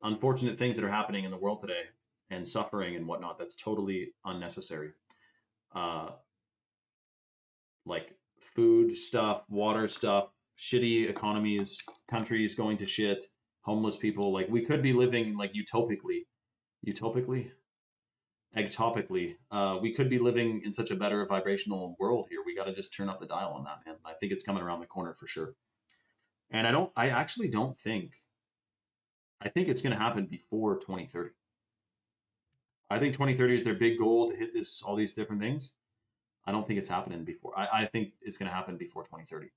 A: unfortunate things that are happening in the world today and suffering and whatnot that's totally unnecessary. Uh, like food stuff, water stuff, shitty economies, countries going to shit, homeless people. Like we could be living like utopically, ectopically. We could be living in such a better vibrational world here. We got to just turn up the dial on that, man. I think it's coming around the corner for sure. And I actually don't think, I think it's going to happen before 2030. I think 2030 is their big goal to hit this, all these different things. I don't think it's happening before. I think it's going to happen before 2030.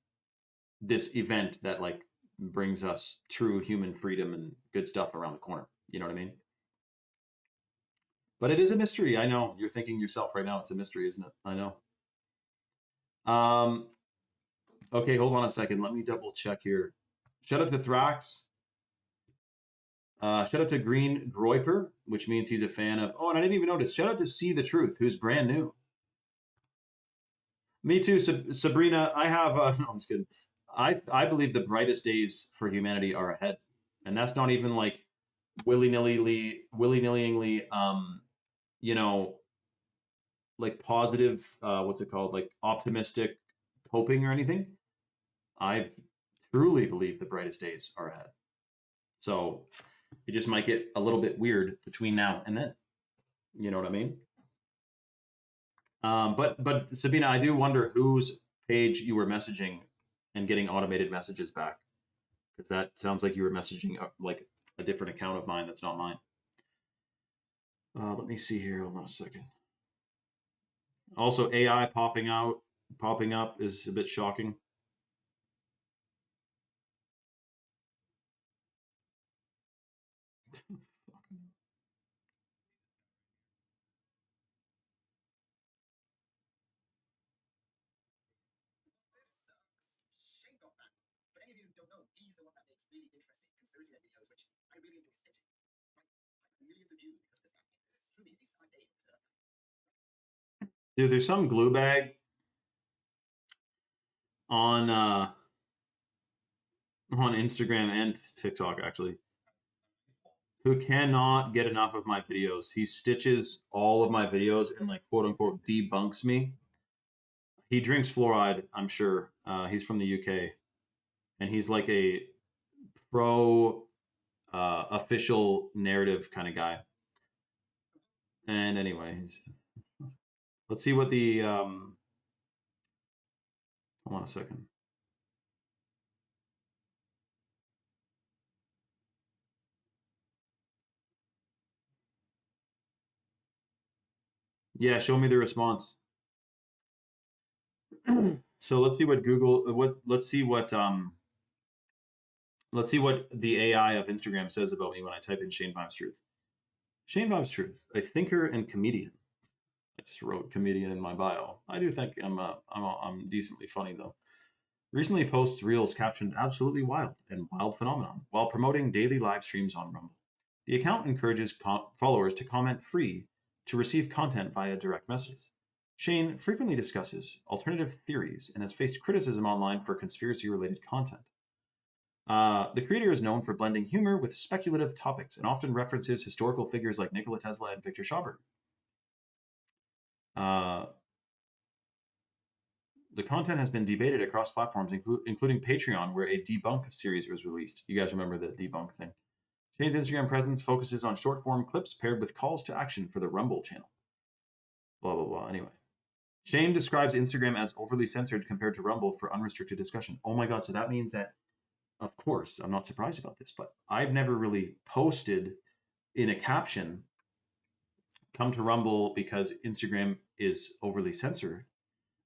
A: This event that like brings us true human freedom and good stuff around the corner. You know what I mean? But it is a mystery. I know you're thinking yourself right now. It's a mystery, isn't it? I know. Okay, hold on a second. Let me double check here. Shout out to Thrax. Shout out to Green Groiper, which means he's a fan of. Oh, and I didn't even notice. Shout out to See the Truth, who's brand new. Me too, Sabrina. I have. No, I'm just kidding. I believe the brightest days for humanity are ahead, and that's not even like willy nilly, you know, like positive. What's it called? Like optimistic hoping or anything. I truly believe the brightest days are ahead. So it just might get a little bit weird between now and then. You know what I mean? But Sabina, I do wonder whose page you were messaging and getting automated messages back, because that sounds like you were messaging like a different account of mine that's not mine. Let me see here. Hold on a second. Also, AI popping up is a bit shocking. Dude, there's some glue bag on Instagram and TikTok actually, who cannot get enough of my videos. He stitches all of my videos and like quote unquote debunks me. He drinks fluoride, I'm sure. He's from the UK, and he's like a pro official narrative kind of guy. And anyway, let's see what the hold on a second. Yeah, show me the response. So let's see what let's see what the AI of Instagram says about me when I type in Shane Vimes Truth. Shane Vimes Truth, a thinker and comedian. I just wrote comedian in my bio. I do think I'm decently funny though. Recently posts reels captioned absolutely wild and wild phenomenon while promoting daily live streams on Rumble. The account encourages followers to comment free to receive content via direct messages. Shane frequently discusses alternative theories and has faced criticism online for conspiracy-related content. The creator is known for blending humor with speculative topics and often references historical figures like Nikola Tesla and Victor Schauberger. The content has been debated across platforms, including Patreon, where a debunk series was released. You guys remember the debunk thing? Shane's Instagram presence focuses on short-form clips paired with calls to action for the Rumble channel. Blah, blah, blah. Anyway. Shane describes Instagram as overly censored compared to Rumble for unrestricted discussion. Oh my God, so that means that, of course, I'm not surprised about this, but I've never really posted in a caption, come to Rumble because Instagram is overly censored,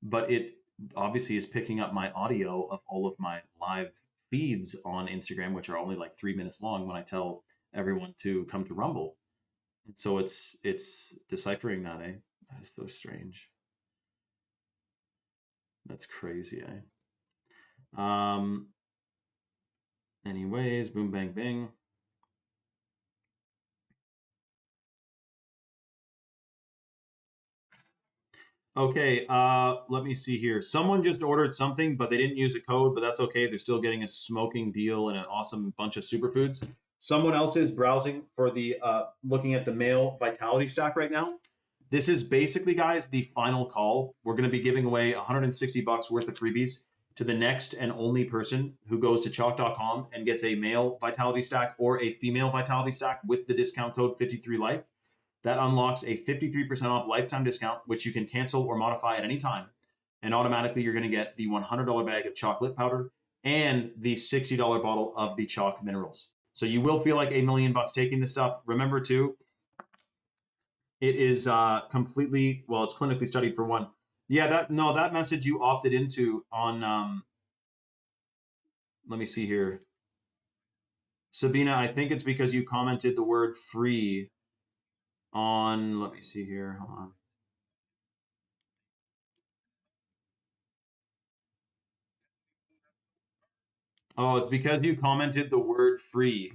A: but it obviously is picking up my audio of all of my live feeds on Instagram, which are only like 3 minutes long when I tell everyone to come to Rumble. And so it's deciphering that, eh? That is so strange. That's crazy, eh? Anyways, boom, bang, bing. Okay, let me see here. Someone just ordered something, but they didn't use a code, but that's okay. They're still getting a smoking deal and an awesome bunch of superfoods. Someone else is browsing for the looking at the male vitality stack right now. This is basically, guys, the final call. We're going to be giving away $160 worth of freebies to the next and only person who goes to chalk.com and gets a male vitality stack or a female vitality stack with the discount code 53life. That unlocks a 53% off lifetime discount, which you can cancel or modify at any time. And automatically, you're going to get the $100 bag of chocolate powder and the $60 bottle of the chalk minerals. So you will feel like $1 million taking this stuff. Remember, too, it is completely, well, it's clinically studied for one. Yeah, that message you opted into on, let me see here. Sabina, I think it's because you commented the word free on, let me see here, hold on. Oh, it's because you commented the word free.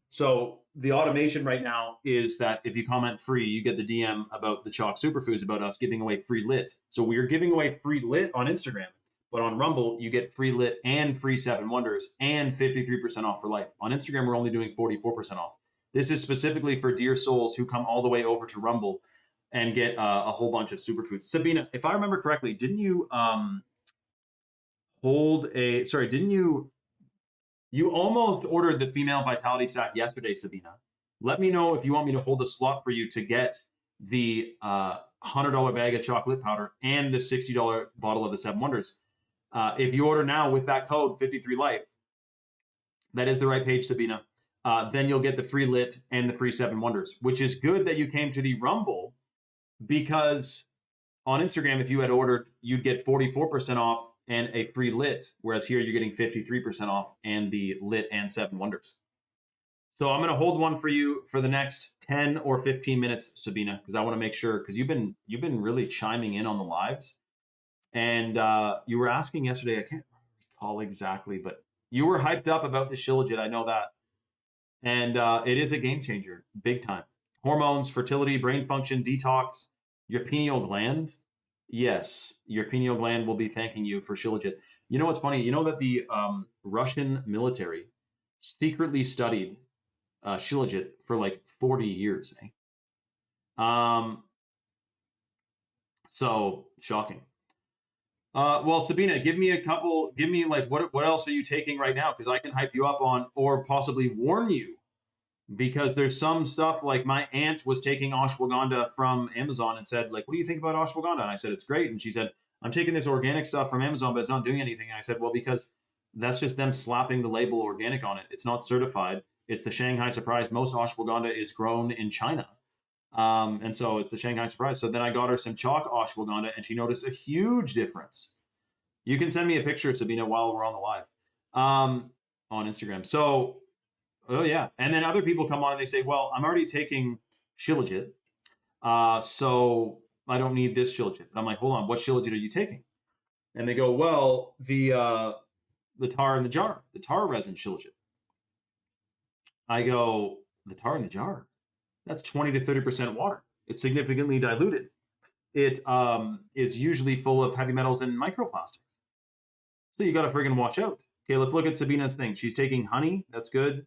A: So the automation right now is that if you comment free, you get the DM about the Chalk Superfoods about us giving away free lit. So we are giving away free lit on Instagram, but on Rumble, you get free lit and free 7 Wonders and 53% off for life. On Instagram, we're only doing 44% off. This is specifically for dear souls who come all the way over to Rumble and get a whole bunch of superfoods. Sabina, if I remember correctly, didn't you didn't you almost ordered the female vitality stack yesterday, Sabina. Let me know if you want me to hold a slot for you to get the $100 bag of chocolate powder and the $60 bottle of the 7 Wonders. If you order now with that code 53life, that is the right page, Sabina. Then you'll get the free lit and the free 7 Wonders, which is good that you came to the Rumble because on Instagram, if you had ordered, you'd get 44% off and a free lit, whereas here you're getting 53% off and the lit and 7 Wonders. So I'm going to hold one for you for the next 10 or 15 minutes, Sabina, because I want to make sure, because you've been really chiming in on the lives. And you were asking yesterday, I can't recall exactly, but you were hyped up about the Shilajit. I know that. And it is a game changer, big time. Hormones, fertility, brain function, detox, your pineal gland. Yes, your pineal gland will be thanking you for Shilajit. You know what's funny? You know that the Russian military secretly studied Shilajit for like 40 years. Eh? So shocking. Well, Sabina, give me like what else are you taking right now? Because I can hype you up on or possibly warn you because there's some stuff like my aunt was taking ashwagandha from Amazon and said, like, what do you think about ashwagandha? And I said, it's great. And she said, I'm taking this organic stuff from Amazon, but it's not doing anything. And I said, well, because that's just them slapping the label organic on it. It's not certified. It's the Shanghai Surprise. Most ashwagandha is grown in China. And so it's the Shanghai Surprise. So then I got her some chalk ashwagandha and she noticed a huge difference. You can send me a picture, Sabina, while we're on the live on Instagram. So oh, yeah. And then other people come on and they say, well, I'm already taking Shilajit, so I don't need this Shilajit. But I'm like, hold on, what Shilajit are you taking? And they go, well, the tar in the jar, the tar resin Shilajit. I go, the tar in the jar? That's 20 to 30% water. It's significantly diluted. It is usually full of heavy metals and microplastics. So you got to friggin' watch out. Okay, let's look at Sabina's thing. She's taking honey. That's good.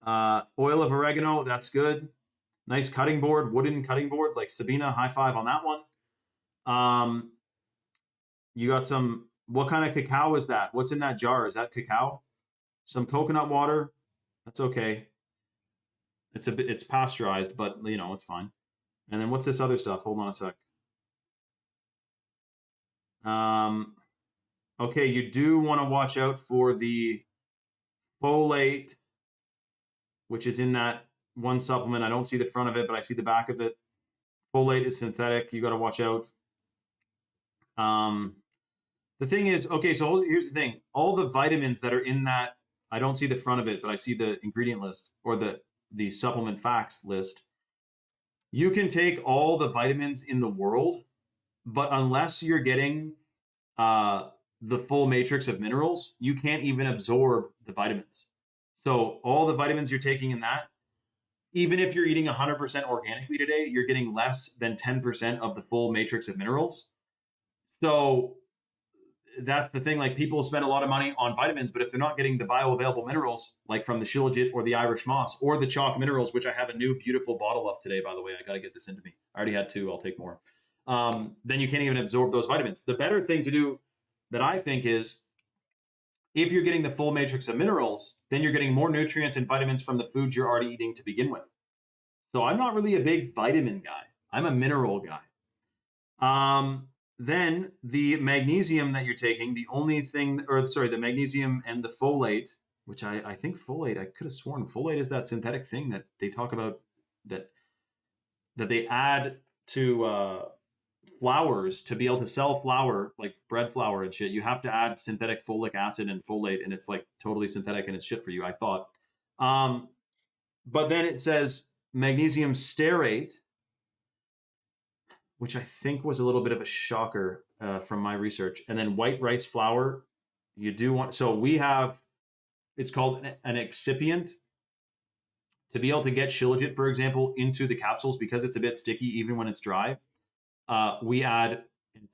A: Oil of oregano, that's good. Nice cutting board, wooden cutting board, like Sabina, high five on that one. You got some, what kind of cacao is that? What's in that jar? Is that cacao? Some coconut water, that's okay. It's pasteurized, but you know, it's fine. And then what's this other stuff? Hold on a sec. Okay, you do want to watch out for the folate, which is in that one supplement. I don't see the front of it, but I see the back of it. Folate is synthetic. You got to watch out. The thing is, okay, so here's the thing. All the vitamins that are in that, I don't see the front of it, but I see the ingredient list or the supplement facts list. You can take all the vitamins in the world, but unless you're getting the full matrix of minerals, you can't even absorb the vitamins. So all the vitamins you're taking in that, even if you're eating 100% organically today, you're getting less than 10% of the full matrix of minerals. So that's the thing. Like, people spend a lot of money on vitamins, but if they're not getting the bioavailable minerals, like from the shilajit or the Irish moss or the chalk minerals, which I have a new beautiful bottle of today, by the way, I got to get this into me. I already had 2. I'll take more. Then you can't even absorb those vitamins. The better thing to do that I think is, if you're getting the full matrix of minerals, then you're getting more nutrients and vitamins from the foods you're already eating to begin with. So I'm not really a big vitamin guy. I'm a mineral guy. Then the magnesium that you're taking, the only thing, or sorry, the magnesium and the folate, which I think folate, I could have sworn folate is that synthetic thing that they talk about that they add to flours to be able to sell flour, like bread flour and shit. You have to add synthetic folic acid and folate, and it's like totally synthetic and it's shit for you, I thought. But then it says magnesium stearate, which I think was a little bit of a shocker from my research. And then white rice flour, you do want, so we have, it's called an excipient. To be able to get shilajit, for example, into the capsules, because it's a bit sticky even when it's dry, we add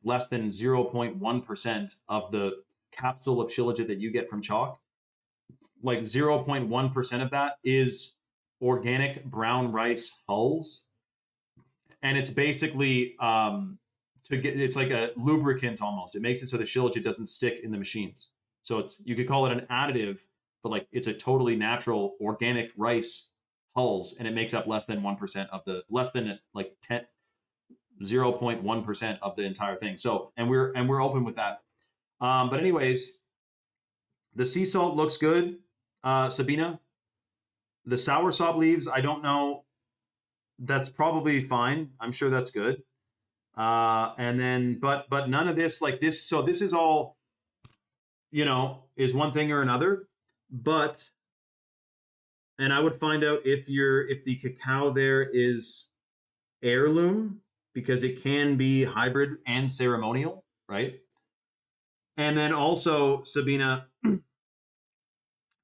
A: less than 0.1% of the capsule of shilajit that you get from chalk. Like 0.1% of that is organic brown rice hulls. And it's basically it's like a lubricant almost. It makes it so the shilajit doesn't stick in the machines. So it's, you could call it an additive, but like it's a totally natural organic rice hulls, and it makes up less than 1% of the, less than like 0.1% of the entire thing. So, and we're open with that. But anyways, the sea salt looks good, Sabina. The soursop leaves, I don't know. That's probably fine. I'm sure that's good. And then, but none of this, like this. So this is all, is one thing or another. But, and I would find out if the cacao there is heirloom, because it can be hybrid and ceremonial, right? And then also, Sabina, the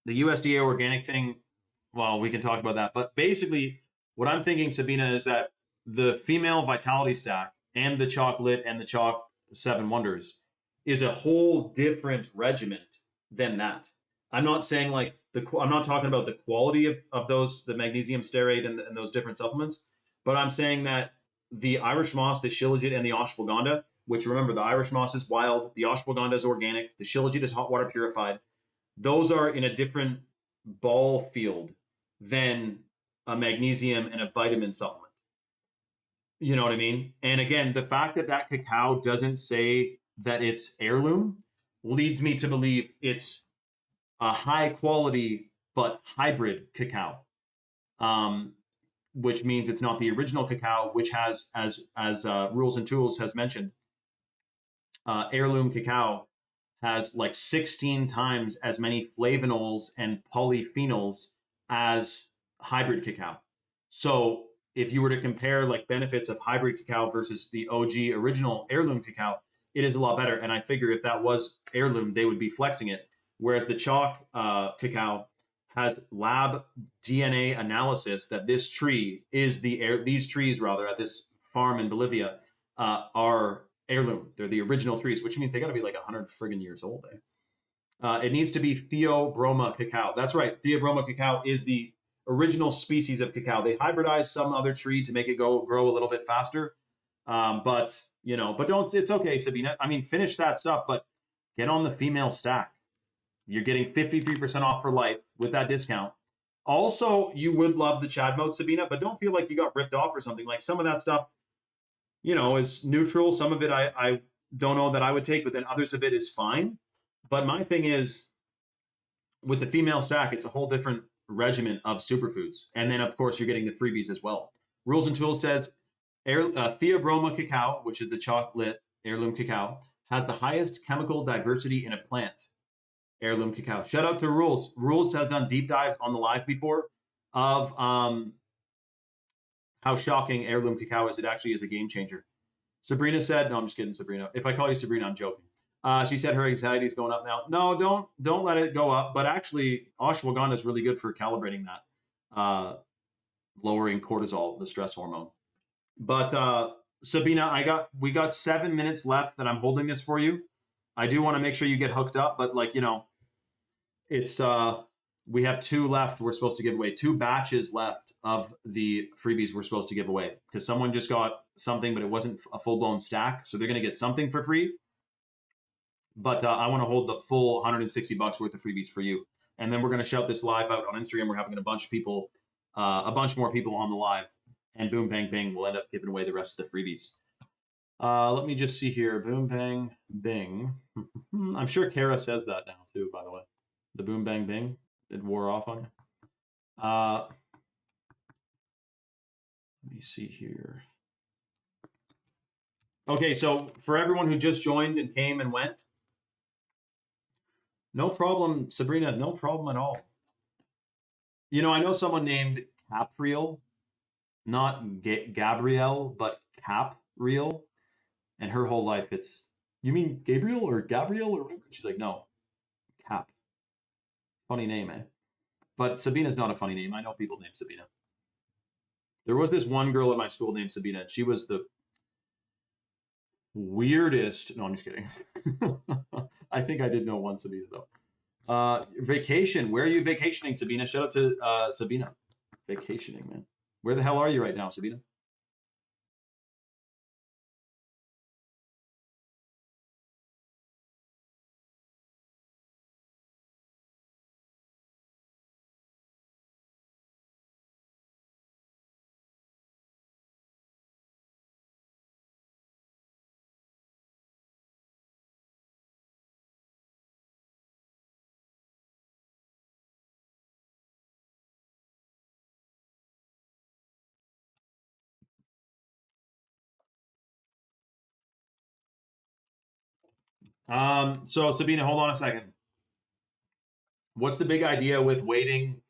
A: USDA organic thing, well, we can talk about that. But basically, what I'm thinking, Sabina, is that the female vitality stack and the chocolate and the chalk 7 wonders is a whole different regiment than that. I'm not saying like I'm not talking about the quality of those, the magnesium stearate and those different supplements, but I'm saying that the Irish moss, the shilajit, and the ashwagandha, which, remember, the Irish moss is wild, the ashwagandha is organic, the shilajit is hot water purified. Those are in a different ball field than a magnesium and a vitamin supplement. You know what I mean? And again, the fact that that cacao doesn't say that it's heirloom leads me to believe it's a high quality but hybrid cacao, which means it's not the original cacao, which has, as Rules and Tools has mentioned, heirloom cacao has like 16 times as many flavonols and polyphenols as hybrid cacao. So if you were to compare like benefits of hybrid cacao versus the OG original heirloom cacao, it is a lot better. And I figure if that was heirloom, they would be flexing it. Whereas the chalk cacao has lab DNA analysis that this tree is these trees rather at this farm in Bolivia are heirloom. They're the original trees, which means they got to be like 100 friggin' years old. It needs to be Theobroma cacao. That's right. Theobroma cacao is the original species of cacao. They hybridize some other tree to make it grow a little bit faster. But don't, it's okay, Sabina. I mean, finish that stuff, but get on the female stack. You're getting 53% off for life with that discount. Also, you would love the Chad mode, Sabina, but don't feel like you got ripped off or something. Like, some of that stuff, is neutral. Some of it I don't know that I would take, but then others of it is fine. But my thing is, with the female stack, it's a whole different regimen of superfoods. And then, of course, you're getting the freebies as well. Rules and Tools says Theobroma cacao, which is the chocolate heirloom cacao, has the highest chemical diversity in a plant. Heirloom cacao. Shout out to Rules. Rules has done deep dives on the live before of how shocking heirloom cacao is. It actually is a game changer. Sabrina said, no, I'm just kidding, Sabrina. If I call you Sabrina, I'm joking. She said her anxiety is going up now. No, don't let it go up. But actually, ashwagandha is really good for calibrating that, lowering cortisol, the stress hormone. But Sabina, we got 7 minutes left that I'm holding this for you. I do want to make sure you get hooked up, but like, it's we have 2 left we're supposed to give away, 2 batches left of the freebies we're supposed to give away, because someone just got something but it wasn't a full-blown stack, so they're going to get something for free. But I want to hold the full $160 worth of freebies for you, and then we're going to shout this live out on Instagram. We're having a bunch more people on the live, and boom bang bing, we'll end up giving away the rest of the freebies. Let me just see here. Boom bang bing. I'm sure Kara says that now too, by the way. The boom bang bing, it wore off on you. Let me see here. Okay, so for everyone who just joined and came and went, no problem, Sabrina, no problem at all. I know someone named Capriel, not Gabrielle, but Capriel, and her whole life it's, you mean Gabriel or Gabriel or whatever? She's like, no, Cap. Funny name, eh? But Sabina's not a funny name. I know people named Sabina. There was this one girl at my school named Sabina, and she was the weirdest. No, I'm just kidding. I think I did know one Sabina, though. Vacation. Where are you vacationing, Sabina? Shout out to Sabina. Vacationing, man. Where the hell are you right now, Sabina? So Sabina, hold on a second. What's the big idea with waiting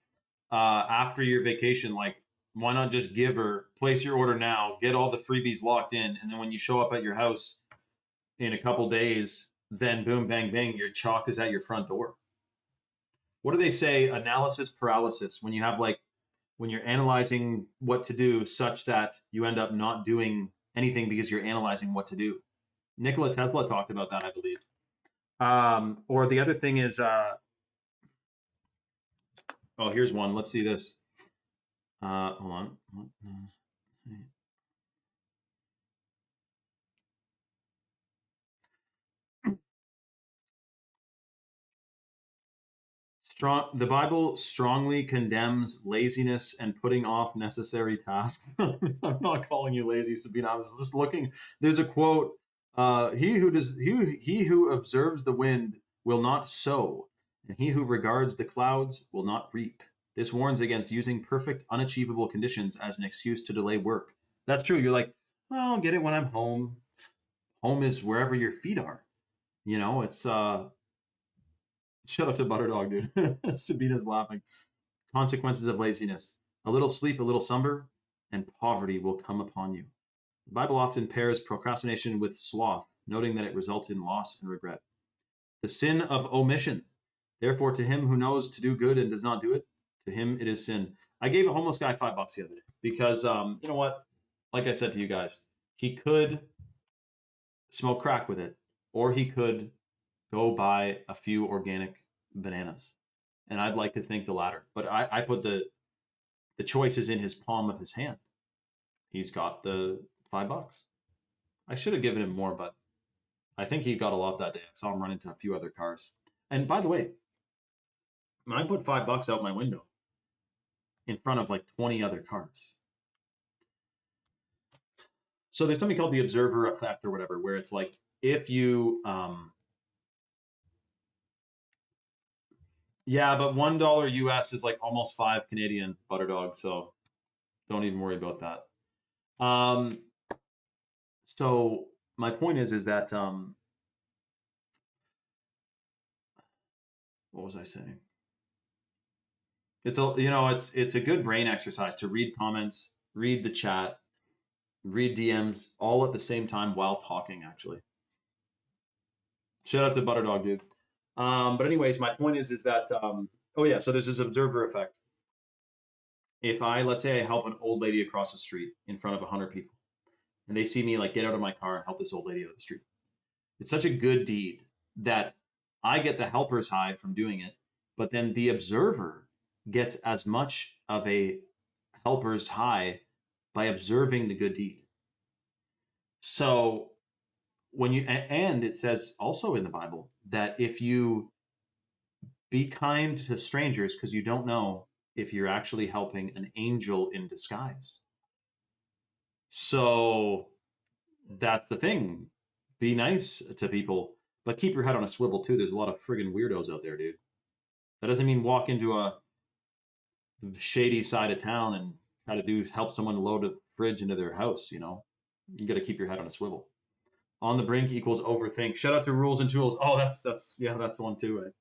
A: after your vacation? Like, why not just place your order now, get all the freebies locked in, and then when you show up at your house in a couple days, then boom, bang, bang, your chalk is at your front door. What do they say? Analysis paralysis. When you're analyzing what to do such that you end up not doing anything because you're analyzing what to do. Nikola Tesla talked about that, I believe. Or the other thing is, here's one. Let's see this. Hold on. The Bible strongly condemns laziness and putting off necessary tasks. I'm not calling you lazy, Sabina. I was just looking. There's a quote: he who observes the wind will not sow, and he who regards the clouds will not reap. This warns against using perfect, unachievable conditions as an excuse to delay work. That's true. You're like, oh, I'll get it when I'm home. Home is wherever your feet are. It's Shout out to Butterdog, dude. Sabina's laughing. Consequences of laziness. A little sleep, a little slumber, and poverty will come upon you. The Bible often pairs procrastination with sloth, noting that it results in loss and regret. The sin of omission. Therefore, to him who knows to do good and does not do it, to him it is sin. I gave a homeless guy $5 the other day because, you know what? Like I said to you guys, he could smoke crack with it, or he could go buy a few organic bananas. And I'd like to think the latter. But I put the choice is in his palm of his hand. He's got the $5. I should have given him more, but I think he got a lot that day. I saw him run into a few other cars. And by the way, when I put $5 out my window in front of like 20 other cars. So there's something called the observer effect or whatever, where it's like if you Yeah, but $1 US is like almost 5 Canadian butter dog, so don't even worry about that. Um, so my point is that what was I saying? It's a it's a good brain exercise to read comments, read the chat, read DMs all at the same time while talking. Actually, shout out to Butterdog, dude. But anyways, my point is that oh yeah, so there's this observer effect. If I, let's say, I help an old lady across the street in front of 100 people, and they see me like get out of my car and help this old lady out of the street, it's such a good deed that I get the helper's high from doing it, but then the observer gets as much of a helper's high by observing the good deed. So when you, and it says also in the Bible that if you be kind to strangers because you don't know if you're actually helping an angel in disguise. So that's the thing. Be nice to people, but keep your head on a swivel too. There's a lot of friggin' weirdos out there, dude. That doesn't mean walk into a shady side of town and try to do help someone load a fridge into their house. You got to keep your head on a swivel. On the brink equals overthink. Shout out to Rules and Tools. Oh, that's yeah, that's one too, right?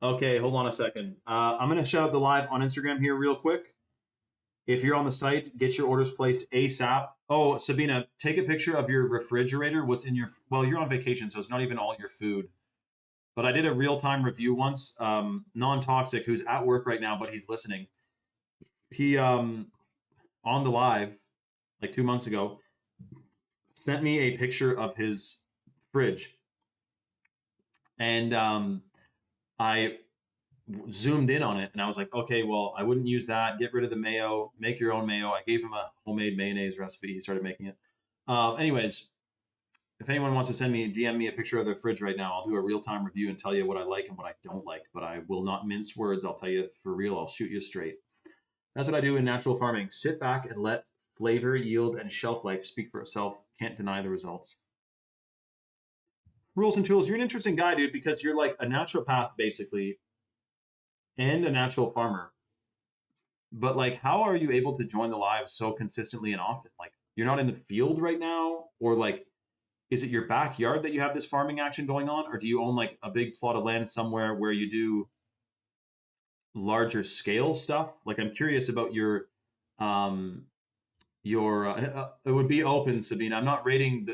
A: Okay, hold on a second. I'm gonna shout out the live on Instagram here real quick. If you're on the site, get your orders placed ASAP. Oh, Sabina, take a picture of your refrigerator. What's in your, well, you're on vacation, so it's not even all your food. But I did a real-time review once. Non-toxic, who's at work right now, but he's listening. He on the live like 2 months ago sent me a picture of his fridge, and I zoomed in on it, and I was like, okay, well, I wouldn't use that. Get rid of the mayo. Make your own mayo. I gave him a homemade mayonnaise recipe. He started making it. Anyways, if anyone wants to send me, DM me a picture of their fridge right now, I'll do a real-time review and tell you what I like and what I don't like. But I will not mince words. I'll tell you for real. I'll shoot you straight. That's what I do in natural farming. Sit back and let flavor, yield, and shelf life speak for itself. Can't deny the results. Rules and Tools. You're an interesting guy, dude, because you're like a naturopath basically and a natural farmer. But like, how are you able to join the live so consistently and often? Like, you're not in the field right now, or like, is it your backyard that you have this farming action going on, or do you own like a big plot of land somewhere where you do larger scale stuff? Like, I'm curious about um, it would be open, Sabine. I'm not rating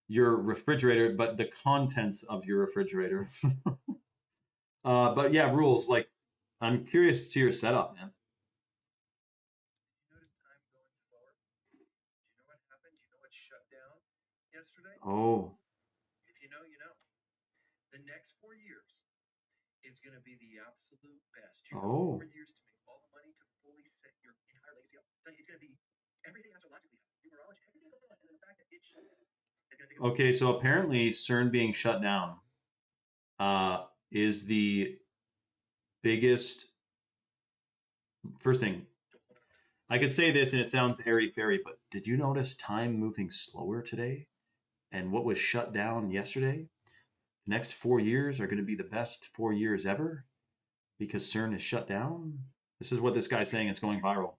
A: your refrigerator, but the contents of your refrigerator. But yeah, rules. Like, I'm curious to see your setup, man. Oh, oh. Okay, so apparently CERN being shut down is the biggest. First thing, I could say this and it sounds airy fairy, but did you notice time moving slower today? And what was shut down yesterday? The next 4 years are going to be the best 4 years ever because CERN is shut down. This is what this guy's saying. It's going viral.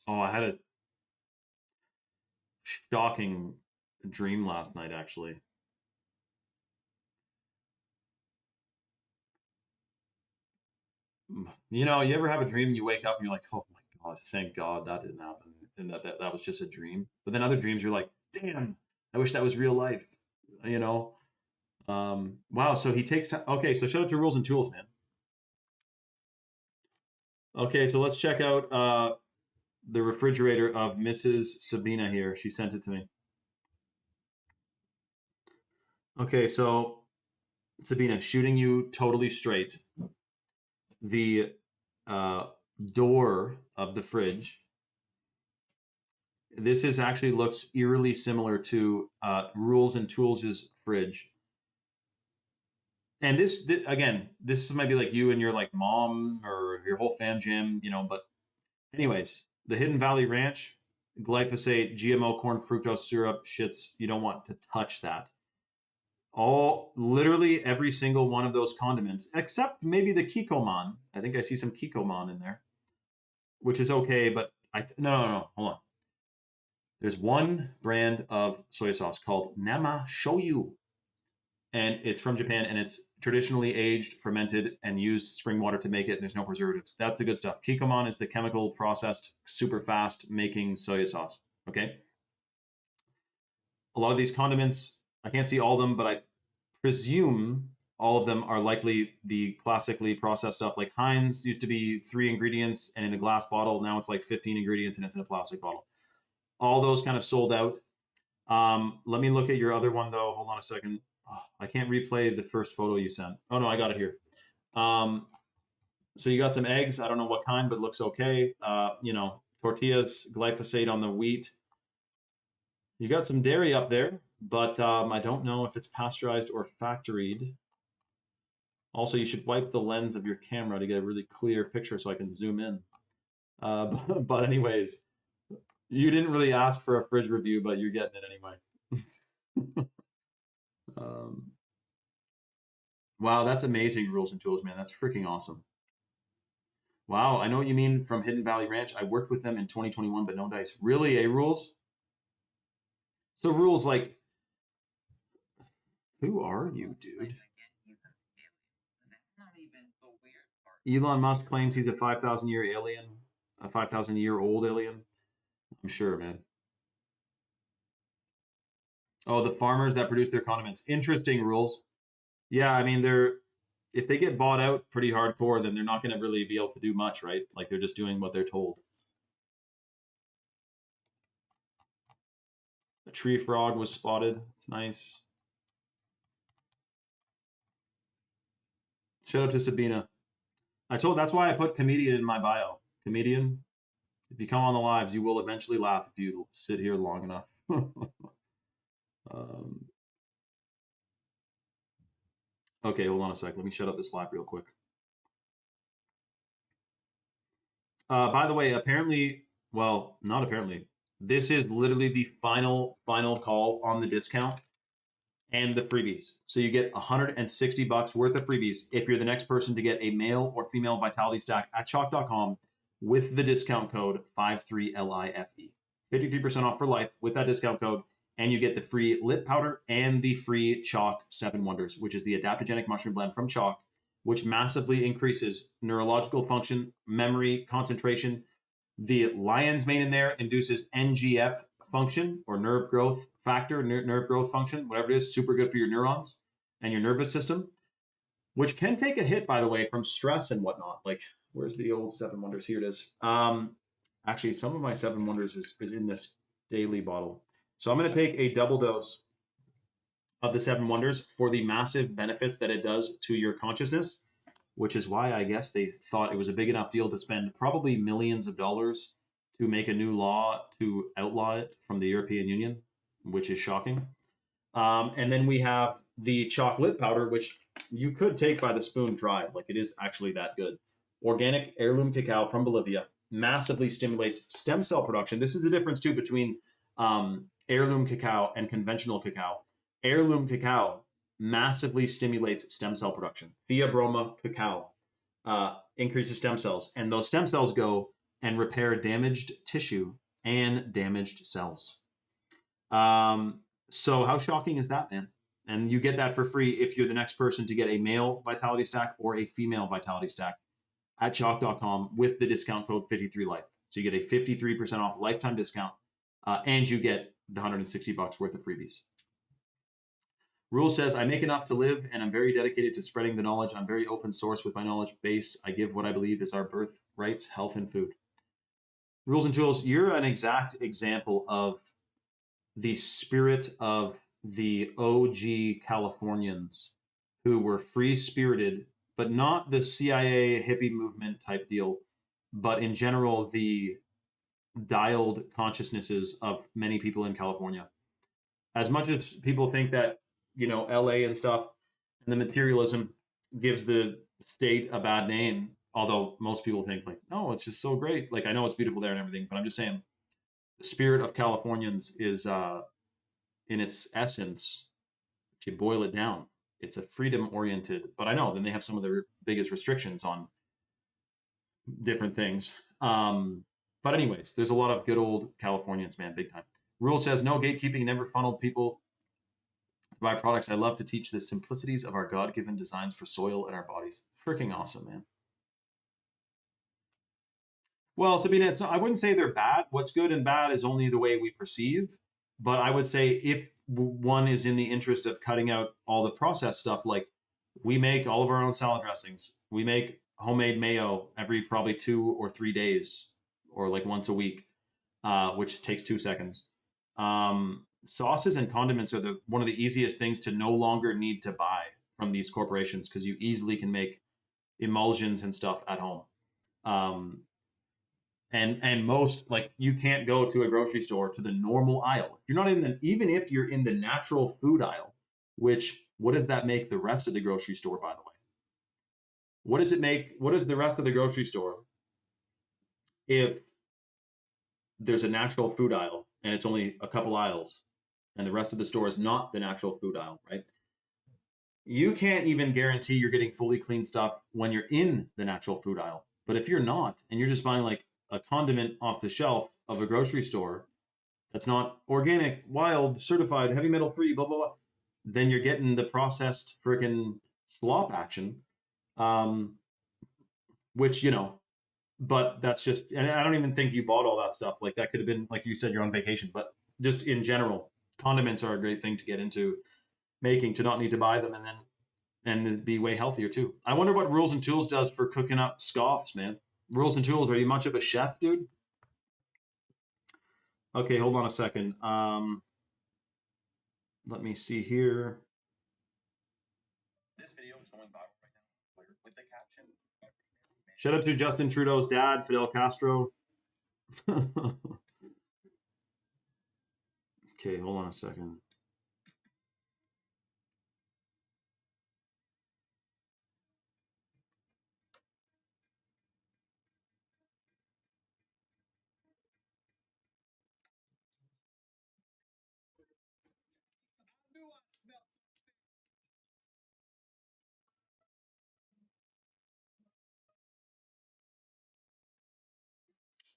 A: Oh, I had a shocking dream last night, actually. You ever have a dream and you wake up and you're like, oh my God, thank God that didn't happen. And that was just a dream. But then other dreams you're like, damn, I wish that was real life. You know? Wow, so he takes time. Okay, so shout out to Rules and Tools, man. Okay, so let's check out the refrigerator of Mrs. Sabina here. She sent it to me. Okay, so Sabina, shooting you totally straight. The uh, door of the fridge. This is actually looks eerily similar to Rules and Tools' fridge. And this again, this might be like you and your like mom or your whole fam jam, But anyways, the Hidden Valley Ranch, glyphosate, GMO corn fructose syrup shits. You don't want to touch that. Literally every single one of those condiments, except maybe the kikkoman. I think I see some kikkoman in there, which is okay, but no, hold on. There's one brand of soy sauce called Nama Shoyu, and it's from Japan, and it's traditionally aged, fermented, and used spring water to make it. And there's no preservatives. That's the good stuff. Kikkoman is the chemical processed, super fast making soy sauce. Okay. A lot of these condiments, I can't see all of them, but I presume all of them are likely the classically processed stuff. Like Heinz used to be 3 ingredients and in a glass bottle. Now it's like 15 ingredients and it's in a plastic bottle. All those kind of sold out. Let me look at your other one though. Hold on a second. Oh, I can't replay the first photo you sent. Oh no, I got it here. So you got some eggs. I don't know what kind, but it looks okay. Tortillas, glyphosate on the wheat. You got some dairy up there, but I don't know if it's pasteurized or factoried. Also, you should wipe the lens of your camera to get a really clear picture so I can zoom in. But anyways, you didn't really ask for a fridge review, but you're getting it anyway. Wow, that's amazing, Rules and Tools, man. That's freaking awesome. Wow, I know what you mean from Hidden Valley Ranch. I worked with them in 2021, but no dice. Really, Rules? So Rules, like, who are you, dude? Elon Musk claims he's a 5,000-year alien, a 5,000-year-old alien. I'm sure, man. Oh, the farmers that produce their condiments. Interesting Rules. Yeah, I mean, if they get bought out pretty hardcore, then they're not going to really be able to do much, right? Like they're just doing what they're told. A tree frog was spotted. It's nice. Shout out to Sabina. That's why I put comedian in my bio. Comedian. If you come on the lives, you will eventually laugh if you sit here long enough. Okay, hold on a sec. Let me shut up this live real quick. By the way, apparently, well, not apparently, this is literally the final call on the discount and the freebies. So you get $160 worth of freebies if you're the next person to get a male or female vitality stack at chalk.com with the discount code 53LIFE. 53% off for life with that discount code, and you get the free lip powder and the free Chalk 7 Wonders, which is the adaptogenic mushroom blend from Chalk, which massively increases neurological function, memory, concentration. The lion's mane in there induces NGF function or nerve growth factor, nerve growth function, whatever it is, super good for your neurons and your nervous system, which can take a hit, by the way, from stress and whatnot. Like, where's the old 7 Wonders? Here it is. Actually, some of my 7 Wonders is in this daily bottle. So I'm going to take a double dose of the 7 Wonders for the massive benefits that it does to your consciousness, which is why I guess they thought it was a big enough deal to spend probably millions of dollars to make a new law to outlaw it from the European Union, which is shocking. And then we have the chocolate powder, which you could take by the spoon dry. Like, it is actually that good. Organic heirloom cacao from Bolivia massively stimulates stem cell production. This is the difference too between heirloom cacao and conventional cacao. Heirloom cacao massively stimulates stem cell production. Theobroma cacao increases stem cells, and those stem cells go and repair damaged tissue and damaged cells. So how shocking is that, man? And you get that for free if you're the next person to get a male vitality stack or a female vitality stack at chalk.com with the discount code 53life. So you get a 53% off lifetime discount, and you get the $160 worth of freebies. Rule says, I make enough to live, and I'm very dedicated to spreading the knowledge. I'm very open source with my knowledge base. I give what I believe is our birthrights, health, and food. Rules and Tools, you're an exact example of the spirit of the OG Californians who were free-spirited, but not the CIA hippie movement type deal, but in general, the dialed consciousnesses of many people in California. As much as people think that, LA and stuff and the materialism gives the state a bad name, although most people think like, no, it's just so great. Like, I know it's beautiful there and everything, but I'm just saying the spirit of Californians is in its essence to boil it down. It's a freedom oriented, but I know then they have some of the biggest restrictions on different things. But anyways, there's a lot of good old Californians, man, big time. Rule says no gatekeeping, never funneled people to buy products. I love to teach the simplicities of our God-given designs for soil and our bodies. Freaking awesome, man. Well, Sabina, it's not, I wouldn't say they're bad. What's good and bad is only the way we perceive. But I would say if one is in the interest of cutting out all the processed stuff, like we make all of our own salad dressings, we make homemade mayo every probably 2 or 3 days, or like once a week, which takes 2 seconds. Sauces and condiments are one of the easiest things to no longer need to buy from these corporations because you easily can make emulsions and stuff at home. And most, like, you can't go to a grocery store to the normal aisle. If you're not in the, even if you're in the natural food aisle, which, what does that make the rest of the grocery store, by the way? What does it make? What is the rest of the grocery store if there's a natural food aisle and it's only a couple aisles and the rest of the store is not the natural food aisle, right? You can't even guarantee you're getting fully clean stuff when you're in the natural food aisle. But if you're not, and you're just buying like a condiment off the shelf of a grocery store that's not organic, wild, certified, heavy metal free, blah, blah, blah, then you're getting the processed freaking slop action, which, you know, but that's just, and I don't even think you bought all that stuff. Like that could have been, like you said, you're on vacation, but just in general, condiments are a great thing to get into making, to not need to buy them, and then and be way healthier too. I wonder what Rules and Tools does for cooking up scoffs, man. Rules and Tools, are you much of a chef, dude? Okay, hold on a second. Let me see here. This video is going viral right now with the caption. Shout out to Justin Trudeau's dad, Fidel Castro. Okay, hold on a second.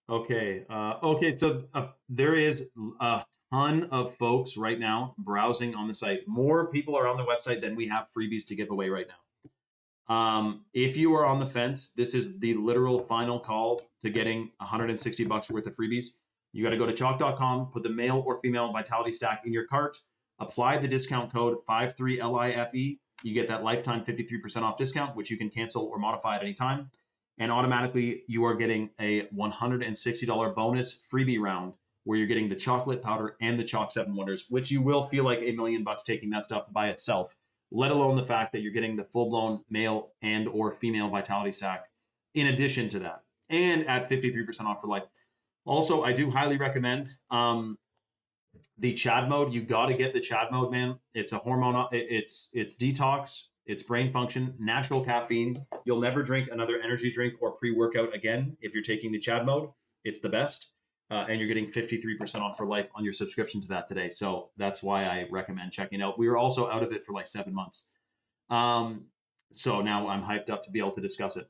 A: Okay. Okay. So there is a ton of folks right now browsing on the site. More people are on the website than we have freebies to give away right now. If you are on the fence, this is the literal final call to getting $160 worth of freebies. You got to go to chalk.com, put the male or female vitality stack in your cart, apply the discount code 53LIFE. You get that lifetime 53% off discount, which you can cancel or modify at any time. And automatically you are getting a $160 bonus freebie round where you're getting the chocolate powder and the Chalk 7 Wonders, which you will feel like $1 million taking that stuff by itself, let alone the fact that you're getting the full-blown male and or female vitality stack in addition to that, and at 53% off for life. Also, I do highly recommend the Chad mode. You got to get the Chad mode, man. It's a hormone. It's detox. It's brain function, natural caffeine. You'll never drink another energy drink or pre-workout again if you're taking the Chad mode. It's the best. And you're getting 53% off for life on your subscription to that today. So that's why I recommend checking out. We were also out of it for like 7 months. So now I'm hyped up to be able to discuss it.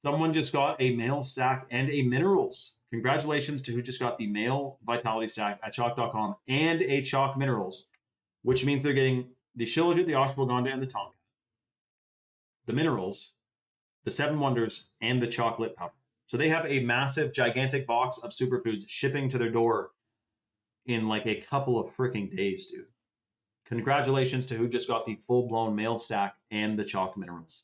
A: Someone just got a male stack and a minerals. Congratulations to who just got the male vitality stack at chalk.com and a chalk minerals, which means they're getting the shilajit, the ashwagandha, and the tonka, the minerals, the 7 Wonders, and the chocolate powder. So they have a massive, gigantic box of superfoods shipping to their door in like a couple of freaking days, dude. Congratulations to who just got the full-blown male stack and the chalk minerals.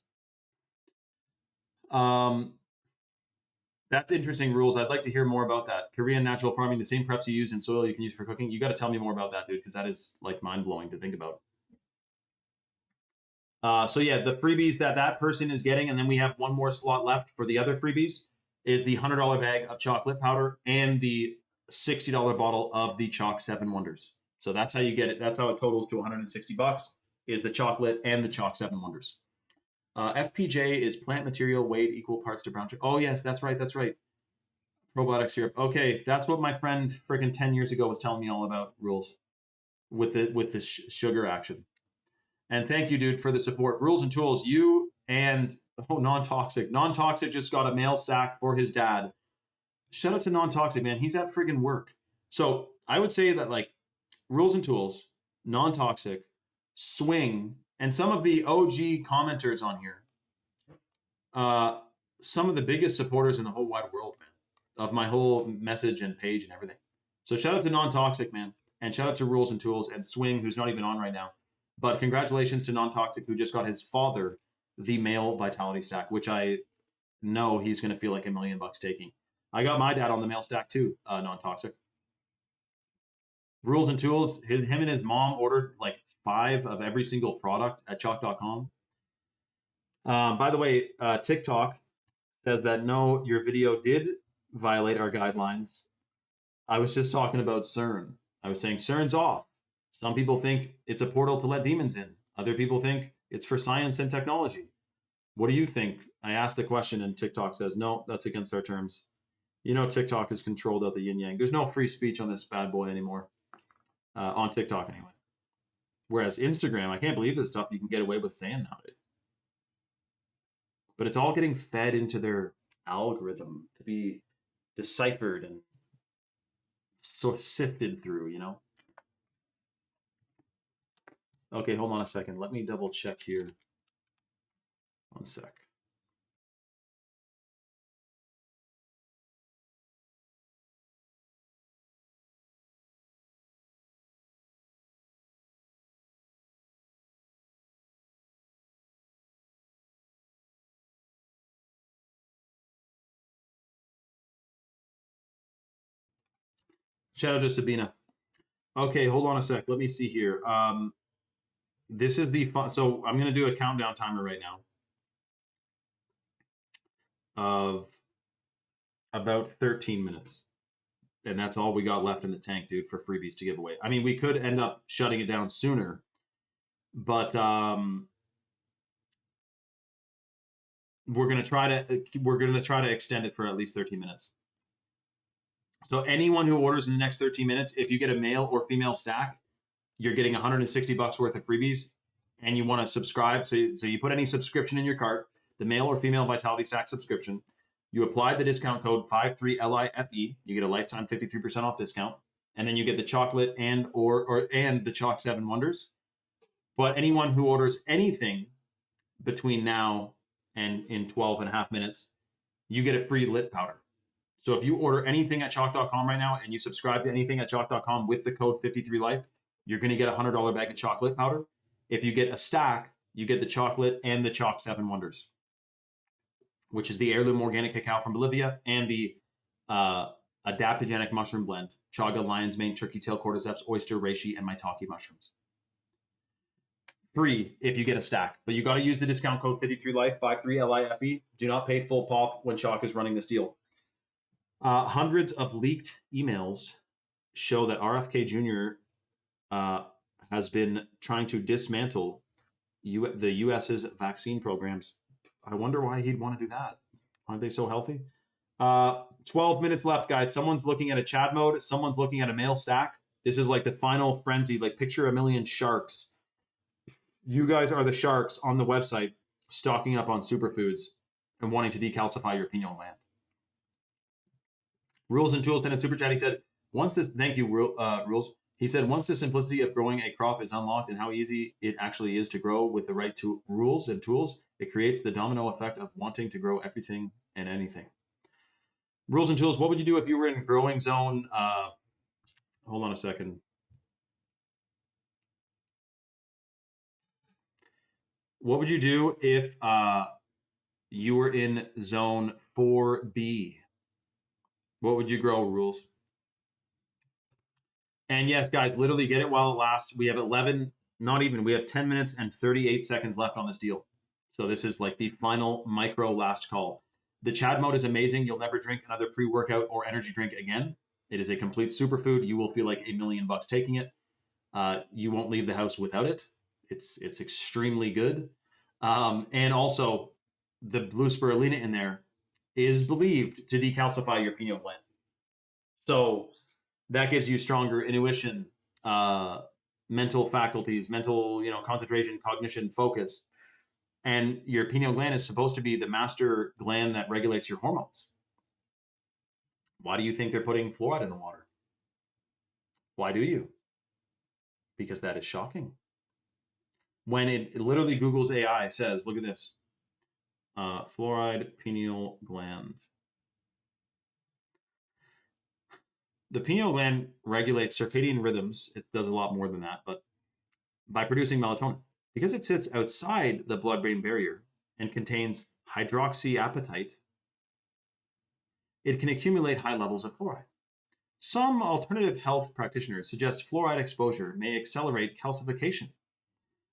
A: That's interesting, Rules. I'd like to hear more about that. Korean natural farming, the same preps you use in soil you can use for cooking. You got to tell me more about that, dude, because that is like mind-blowing to think about. So yeah, the freebies that person is getting, and then we have one more slot left for the other freebies, is the $100 bag of chocolate powder and the $60 bottle of the Chalk 7 Wonders. So that's how you get it. That's how it totals to $160, is the chocolate and the Chalk 7 Wonders. FPJ is plant material weighed equal parts to brown sugar. Oh yes, that's right. That's right. Probiotic syrup. Okay, that's what my friend freaking 10 years ago was telling me all about, Rules, with the sugar action. And thank you, dude, for the support. Rules and Tools, you and Non-Toxic. Non-Toxic just got a mail stack for his dad. Shout out to Non-Toxic, man. He's at friggin' work. So I would say that like Rules and Tools, Non-Toxic, Swing, and some of the OG commenters on here, some of the biggest supporters in the whole wide world, man, of my whole message and page and everything. So shout out to Non-Toxic, man, and shout out to Rules and Tools and Swing, who's not even on right now. But congratulations to Non-Toxic, who just got his father the male vitality stack, which I know he's going to feel like $1 million taking. I got my dad on the mail stack too, Non-Toxic. Rules and Tools, him and his mom ordered like 5 of every single product at chalk.com. By the way, TikTok says that no, your video did violate our guidelines. I was just talking about CERN. I was saying CERN's off. Some people think it's a portal to let demons in. Other people think it's for science and technology. What do you think? I asked the question and TikTok says, no, that's against our terms. You know, TikTok is controlled out the yin yang. There's no free speech on this bad boy anymore. On TikTok anyway. Whereas Instagram, I can't believe this stuff you can get away with saying nowadays. But it's all getting fed into their algorithm to be deciphered and sort of sifted through, you know? Okay, hold on a second. Let me double check here. One sec. Shout out to Sabina. Okay, hold on a sec. Let me see here. This is the fun. So I'm going to do a countdown timer right now of about 13 minutes. And that's all we got left in the tank, dude, for freebies to give away. I mean, we could end up shutting it down sooner, but we're gonna try to extend it for at least 13 minutes. So anyone who orders in the next 13 minutes, if you get a male or female stack, you're getting $160 worth of freebies, and you want to subscribe. So you put any subscription in your cart, the male or female Vitality Stack subscription. You apply the discount code 53LIFE. You get a lifetime 53% off discount, and then you get the chocolate and the Chalk 7 Wonders. But anyone who orders anything between now and in 12 and a half minutes, you get a free lit powder. So if you order anything at chalk.com right now and you subscribe to anything at chalk.com with the code 53life, you're going to get a $100 bag of chocolate powder. If you get a stack, you get the chocolate and the Chalk 7 Wonders, which is the heirloom organic cacao from Bolivia and the adaptogenic mushroom blend, chaga, lion's mane, turkey tail, cordyceps, oyster, reishi, and maitake mushrooms. Free if you get a stack, but you got to use the discount code 53life, 53LIFE. Do not pay full pop when Chalk is running this deal. Hundreds of leaked emails show that RFK Jr. Has been trying to dismantle the U.S.'s vaccine programs. I wonder why he'd want to do that. Aren't they so healthy? 12 minutes left, guys. Someone's looking at a Chad mode. Someone's looking at a mail stack. This is like the final frenzy. Like picture a million sharks. You guys are the sharks on the website stocking up on superfoods and wanting to decalcify your pineal gland. Rules and Tools, and super chat. He said, once this, thank you, Rules. He said, once the simplicity of growing a crop is unlocked and how easy it actually is to grow with the right rules and tools, it creates the domino effect of wanting to grow everything and anything. Rules and Tools, what would you do if you were in growing zone? Hold on a second. What would you do if you were in zone 4B? What would you grow, Rules? And yes, guys, literally get it while it lasts. We have 11, not even, we have 10 minutes and 38 seconds left on this deal. So this is like the final micro last call. The Chad mode is amazing. You'll never drink another pre-workout or energy drink again. It is a complete superfood. You will feel like $1 million taking it. You won't leave the house without it. It's extremely good. And also the blue spirulina in there is believed to decalcify your pineal gland. So that gives you stronger intuition, mental faculties, mental, concentration, cognition, focus. And your pineal gland is supposed to be the master gland that regulates your hormones. Why do you think they're putting fluoride in the water? Why do you? Because that is shocking. When it literally Google's AI says, look at this, fluoride pineal gland. The pineal gland regulates circadian rhythms. It does a lot more than that, but by producing melatonin. Because it sits outside the blood-brain barrier and contains hydroxyapatite, it can accumulate high levels of fluoride. Some alternative health practitioners suggest fluoride exposure may accelerate calcification,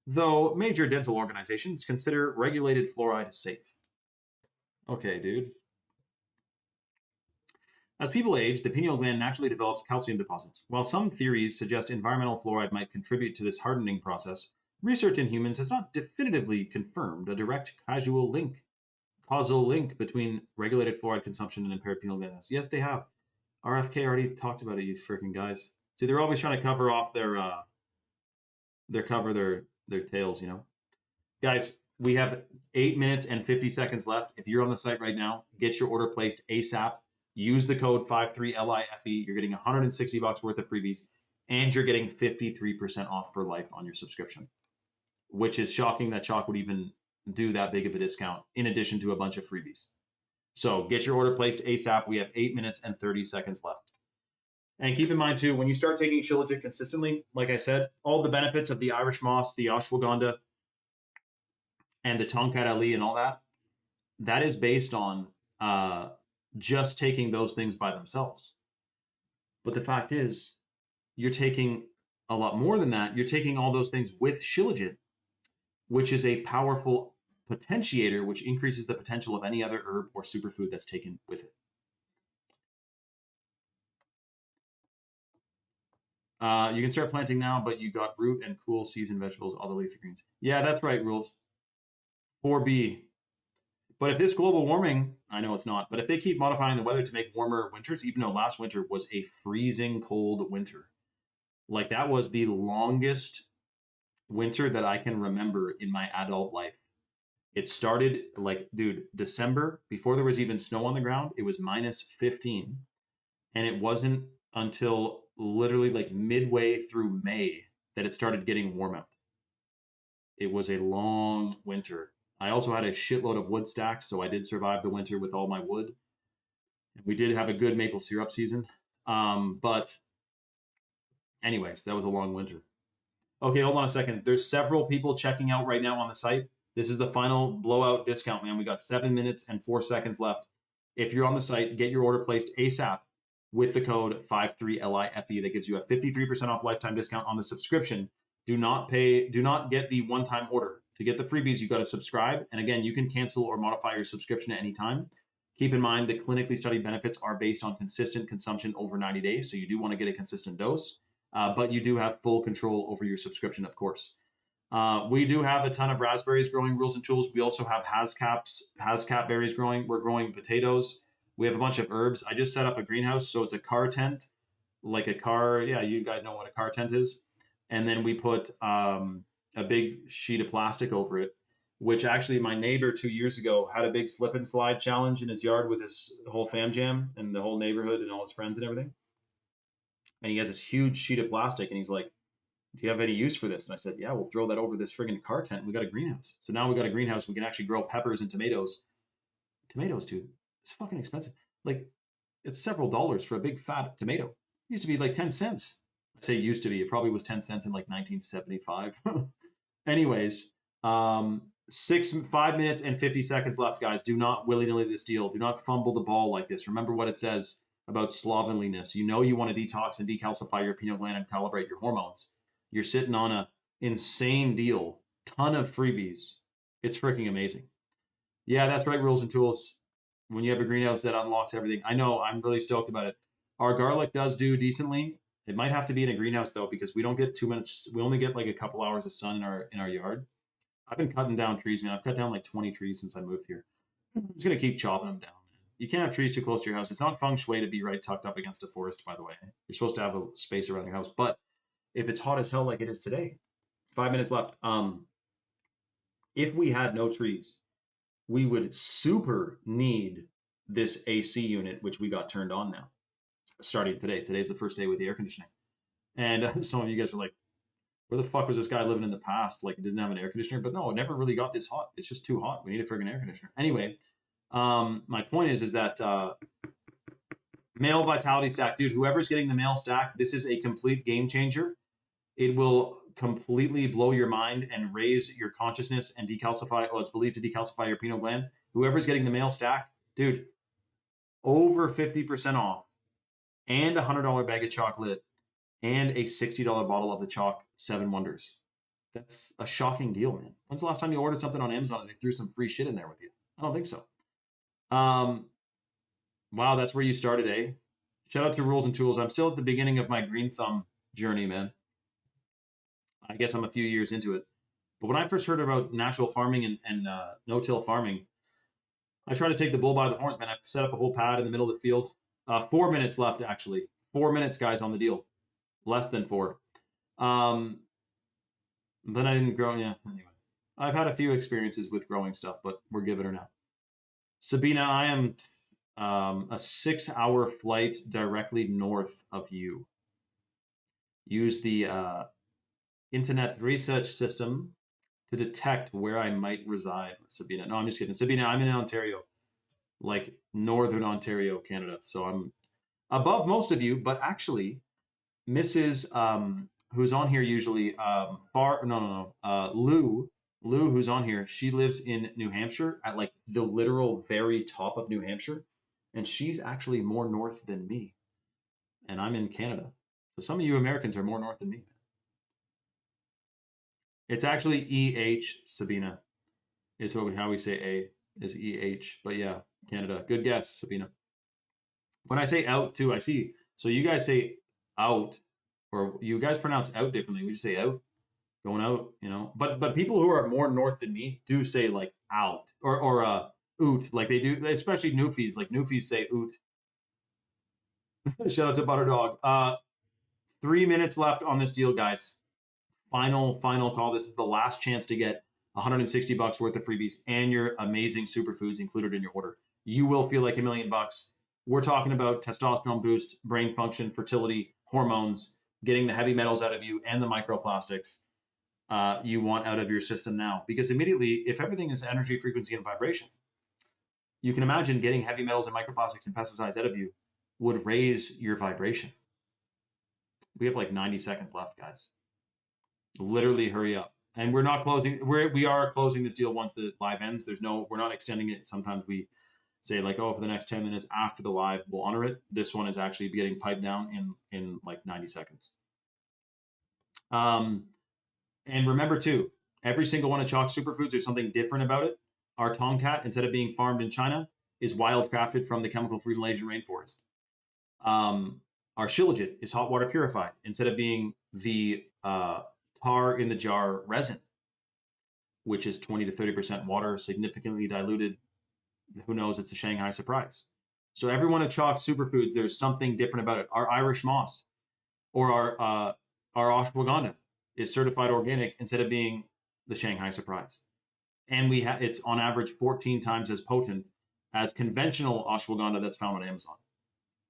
A: though major dental organizations consider regulated fluoride safe. Okay, dude. As people age, the pineal gland naturally develops calcium deposits. While some theories suggest environmental fluoride might contribute to this hardening process, research in humans has not definitively confirmed a direct causal link between regulated fluoride consumption and impaired pineal gland. Yes, they have. RFK already talked about it, you freaking guys. See, they're always trying to cover off their tails, Guys, we have 8 minutes and 50 seconds left. If you're on the site right now, get your order placed ASAP. Use the code 53LIFE. You're getting $160 worth of freebies, and you're getting 53% off for life on your subscription, which is shocking that Chalk would even do that big of a discount in addition to a bunch of freebies. So get your order placed ASAP. We have 8 minutes and 30 seconds left. And keep in mind, too, when you start taking Shilajit consistently, like I said, all the benefits of the Irish moss, the ashwagandha, and the Tongkat Ali and all that, that is based on just taking those things by themselves. But the fact is, you're taking a lot more than that. You're taking all those things with Shilajit, which is a powerful potentiator, which increases the potential of any other herb or superfood that's taken with it. You can start planting now, but you got root and cool season vegetables, all the leafy greens. Yeah, that's right, Rules. 4B. But if this global warming, I know it's not, but if they keep modifying the weather to make warmer winters, even though last winter was a freezing cold winter, like that was the longest winter that I can remember in my adult life. It started like, dude, December, before there was even snow on the ground, it was minus 15. And it wasn't until literally like midway through May that it started getting warm out. It was a long winter. I also had a shitload of wood stacks, so I did survive the winter with all my wood. We did have a good maple syrup season. But anyways, that was a long winter. Okay, hold on a second. There's several people checking out right now on the site. This is the final blowout discount, man. We got 7 minutes and 4 seconds left. If you're on the site, get your order placed ASAP with the code 53LIFE. That gives you a 53% off lifetime discount on the subscription. Do not get the one-time order. To get the freebies, you've got to subscribe. And again, you can cancel or modify your subscription at any time. Keep in mind the clinically studied benefits are based on consistent consumption over 90 days. So you do want to get a consistent dose, but you do have full control over your subscription, of course. We do have a ton of raspberries growing, Rules and Tools. We also have Hascap berries growing. We're growing potatoes. We have a bunch of herbs. I just set up a greenhouse. So it's a car tent, like a car. Yeah, you guys know what a car tent is. And then we put a big sheet of plastic over it, which actually my neighbor 2 years ago had a big slip and slide challenge in his yard with his whole fam jam and the whole neighborhood and all his friends and everything. And he has this huge sheet of plastic and he's like, do you have any use for this? And I said, yeah, we'll throw that over this friggin' car tent. We got a greenhouse. So now we got a greenhouse. We can actually grow peppers and tomatoes. Tomatoes, dude, it's fucking expensive. Like, it's several dollars for a big fat tomato. It used to be like 10 cents. I say used to be. It probably was 10 cents in like 1975. Anyways, 5 minutes and 50 seconds left, guys. Do not willy-nilly this deal. Do not fumble the ball like this. Remember what it says about slovenliness. You know you want to detox and decalcify your pineal gland and calibrate your hormones. You're sitting on a insane deal, ton of freebies. It's freaking amazing. Yeah, that's right, Rules and Tools. When you have a greenhouse that unlocks everything. I know, I'm really stoked about it. Our garlic does do decently. It might have to be in a greenhouse though, because we don't get too much. We only get like a couple hours of sun in our yard. I've been cutting down trees, man. I've cut down like 20 trees since I moved here. I'm just gonna keep chopping them down, man. You can't have trees too close to your house. It's not feng shui to be right tucked up against a forest, by the way. You're supposed to have a space around your house, but if it's hot as hell like it is today. 5 minutes left. If we had no trees, we would super need this AC unit, which we got turned on now, starting today. Today's the first day with the air conditioning. And some of you guys are like, where the fuck was this guy living in the past? Like, it didn't have an air conditioner. But no, it never really got this hot. It's just too hot. We need a friggin' air conditioner. Anyway, my point is that male vitality stack, dude, whoever's getting the male stack, this is a complete game changer. It will completely blow your mind and raise your consciousness and decalcify, well, it's believed to decalcify your pineal gland. Whoever's getting the male stack, dude, over 50% off and a $100 bag of chocolate and a $60 bottle of the chalk 7 Wonders. That's a shocking deal, man. When's the last time you ordered something on Amazon and they threw some free shit in there with you? I don't think so. Wow, that's where you started, eh? Shout out to Rules and Tools. I'm still at the beginning of my green thumb journey, man. I guess I'm a few years into it. But when I first heard about natural farming and no-till farming, I tried to take the bull by the horns, man. I set up a whole pad in the middle of the field. 4 minutes left, actually. 4 minutes, guys, on the deal. Less than 4. Then I didn't grow. Yeah, anyway. I've had a few experiences with growing stuff, but we're giving her now. Sabina, I am a 6-hour flight directly north of you. Use the internet research system to detect where I might reside, Sabina. No, I'm just kidding. Sabina, I'm in Ontario, like Northern Ontario, Canada. So I'm above most of you, but actually, Mrs. Who's on here usually, Lou, who's on here, she lives in New Hampshire at like the literal very top of New Hampshire. And she's actually more north than me. And I'm in Canada. So some of you Americans are more north than me. It's actually EH, Sabina, is how we say A, is EH. But yeah, Canada. Good guess, Sabina. When I say out too, I see. So you guys say out, or you guys pronounce out differently. We just say out, going out, you know. But people who are more north than me do say like out or oot, like they do, especially Newfies. Like Newfies say oot. Shout out to Butter Dog. 3 minutes left on this deal, guys. Final call. This is the last chance to get $160 worth of freebies and your amazing superfoods included in your order. You will feel like $1 million. We're talking about testosterone boost, brain function, fertility, hormones, getting the heavy metals out of you and the microplastics you want out of your system now. Because immediately, if everything is energy, frequency, and vibration, you can imagine getting heavy metals and microplastics and pesticides out of you would raise your vibration. We have like 90 seconds left, guys. Literally hurry up. And we're not closing. We are closing this deal once the live ends. We're not extending it. Sometimes we say like, oh, for the next 10 minutes after the live, we'll honor it. This one is actually getting piped down in like 90 seconds. And remember too, every single one of Chalk's superfoods, there's something different about it. Our Tomcat, instead of being farmed in China, is wild crafted from the chemical-free Malaysian rainforest. Our Shilajit is hot water purified instead of being the tar in the jar resin, which is 20 to 30% water, significantly diluted. Who knows? It's a Shanghai surprise. So every one of Chalk's superfoods, there's something different about it. Our Irish moss or our ashwagandha is certified organic instead of being the Shanghai surprise. And it's on average 14 times as potent as conventional ashwagandha that's found on Amazon.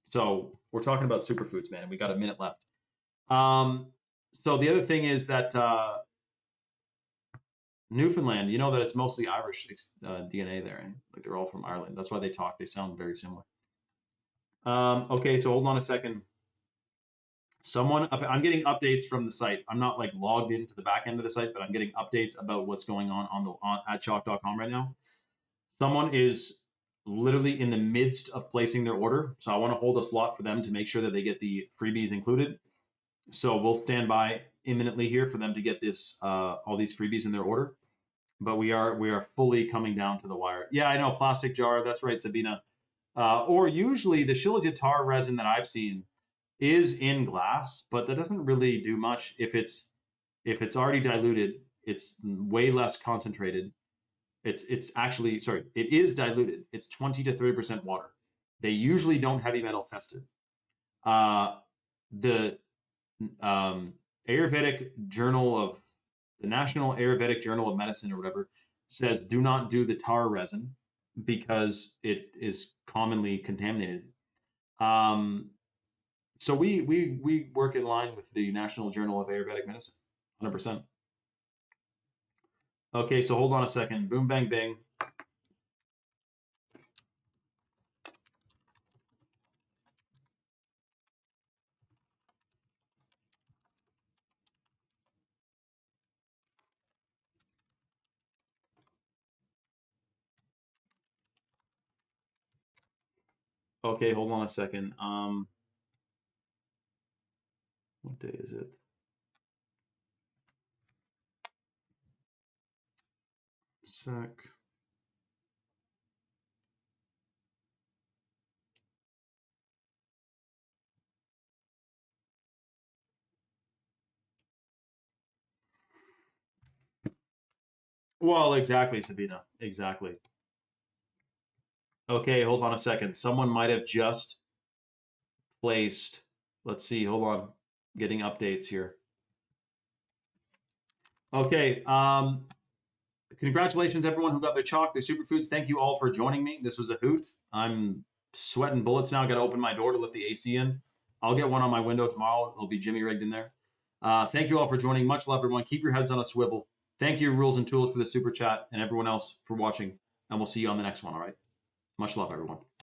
A: So we're talking about superfoods, man, and we got a minute left. So the other thing is that Newfoundland, you know that it's mostly Irish DNA there. Eh? Like they're all from Ireland. That's why they talk. They sound very similar. Okay, so hold on a second. I'm getting updates from the site. I'm not like logged into the back end of the site, but I'm getting updates about what's going on at chalk.com right now. Someone is literally in the midst of placing their order. So I want to hold a slot for them to make sure that they get the freebies included. So we'll stand by imminently here for them to get this all these freebies in their order. But we are fully coming down to the wire. Yeah, I know, plastic jar. That's right, Sabina. Or usually the Shilajit tar resin that I've seen is in glass, but that doesn't really do much. If it's already diluted, it's way less concentrated. It's actually, sorry, it is diluted. It's 20 to 30% water. They usually don't heavy metal test it. Ayurvedic Journal of the National Ayurvedic Journal of Medicine or whatever says do not do the tar resin because it is commonly contaminated. So we work in line with the National Journal of Ayurvedic Medicine, 100%. Okay, so hold on a second. Boom, bang, bing. Okay, hold on a second. What day is it? Sec. Well, exactly, Sabina. Exactly. Okay, hold on a second. Someone might have just placed. Let's see. Hold on. Getting updates here. Okay. Congratulations, everyone who got their chalk, their superfoods. Thank you all for joining me. This was a hoot. I'm sweating bullets now. Got to open my door to let the AC in. I'll get one on my window tomorrow. It'll be Jimmy rigged in there. Thank you all for joining. Much love, everyone. Keep your heads on a swivel. Thank you, Rules and Tools, for the super chat, and everyone else for watching. And we'll see you on the next one. All right. Much love, everyone.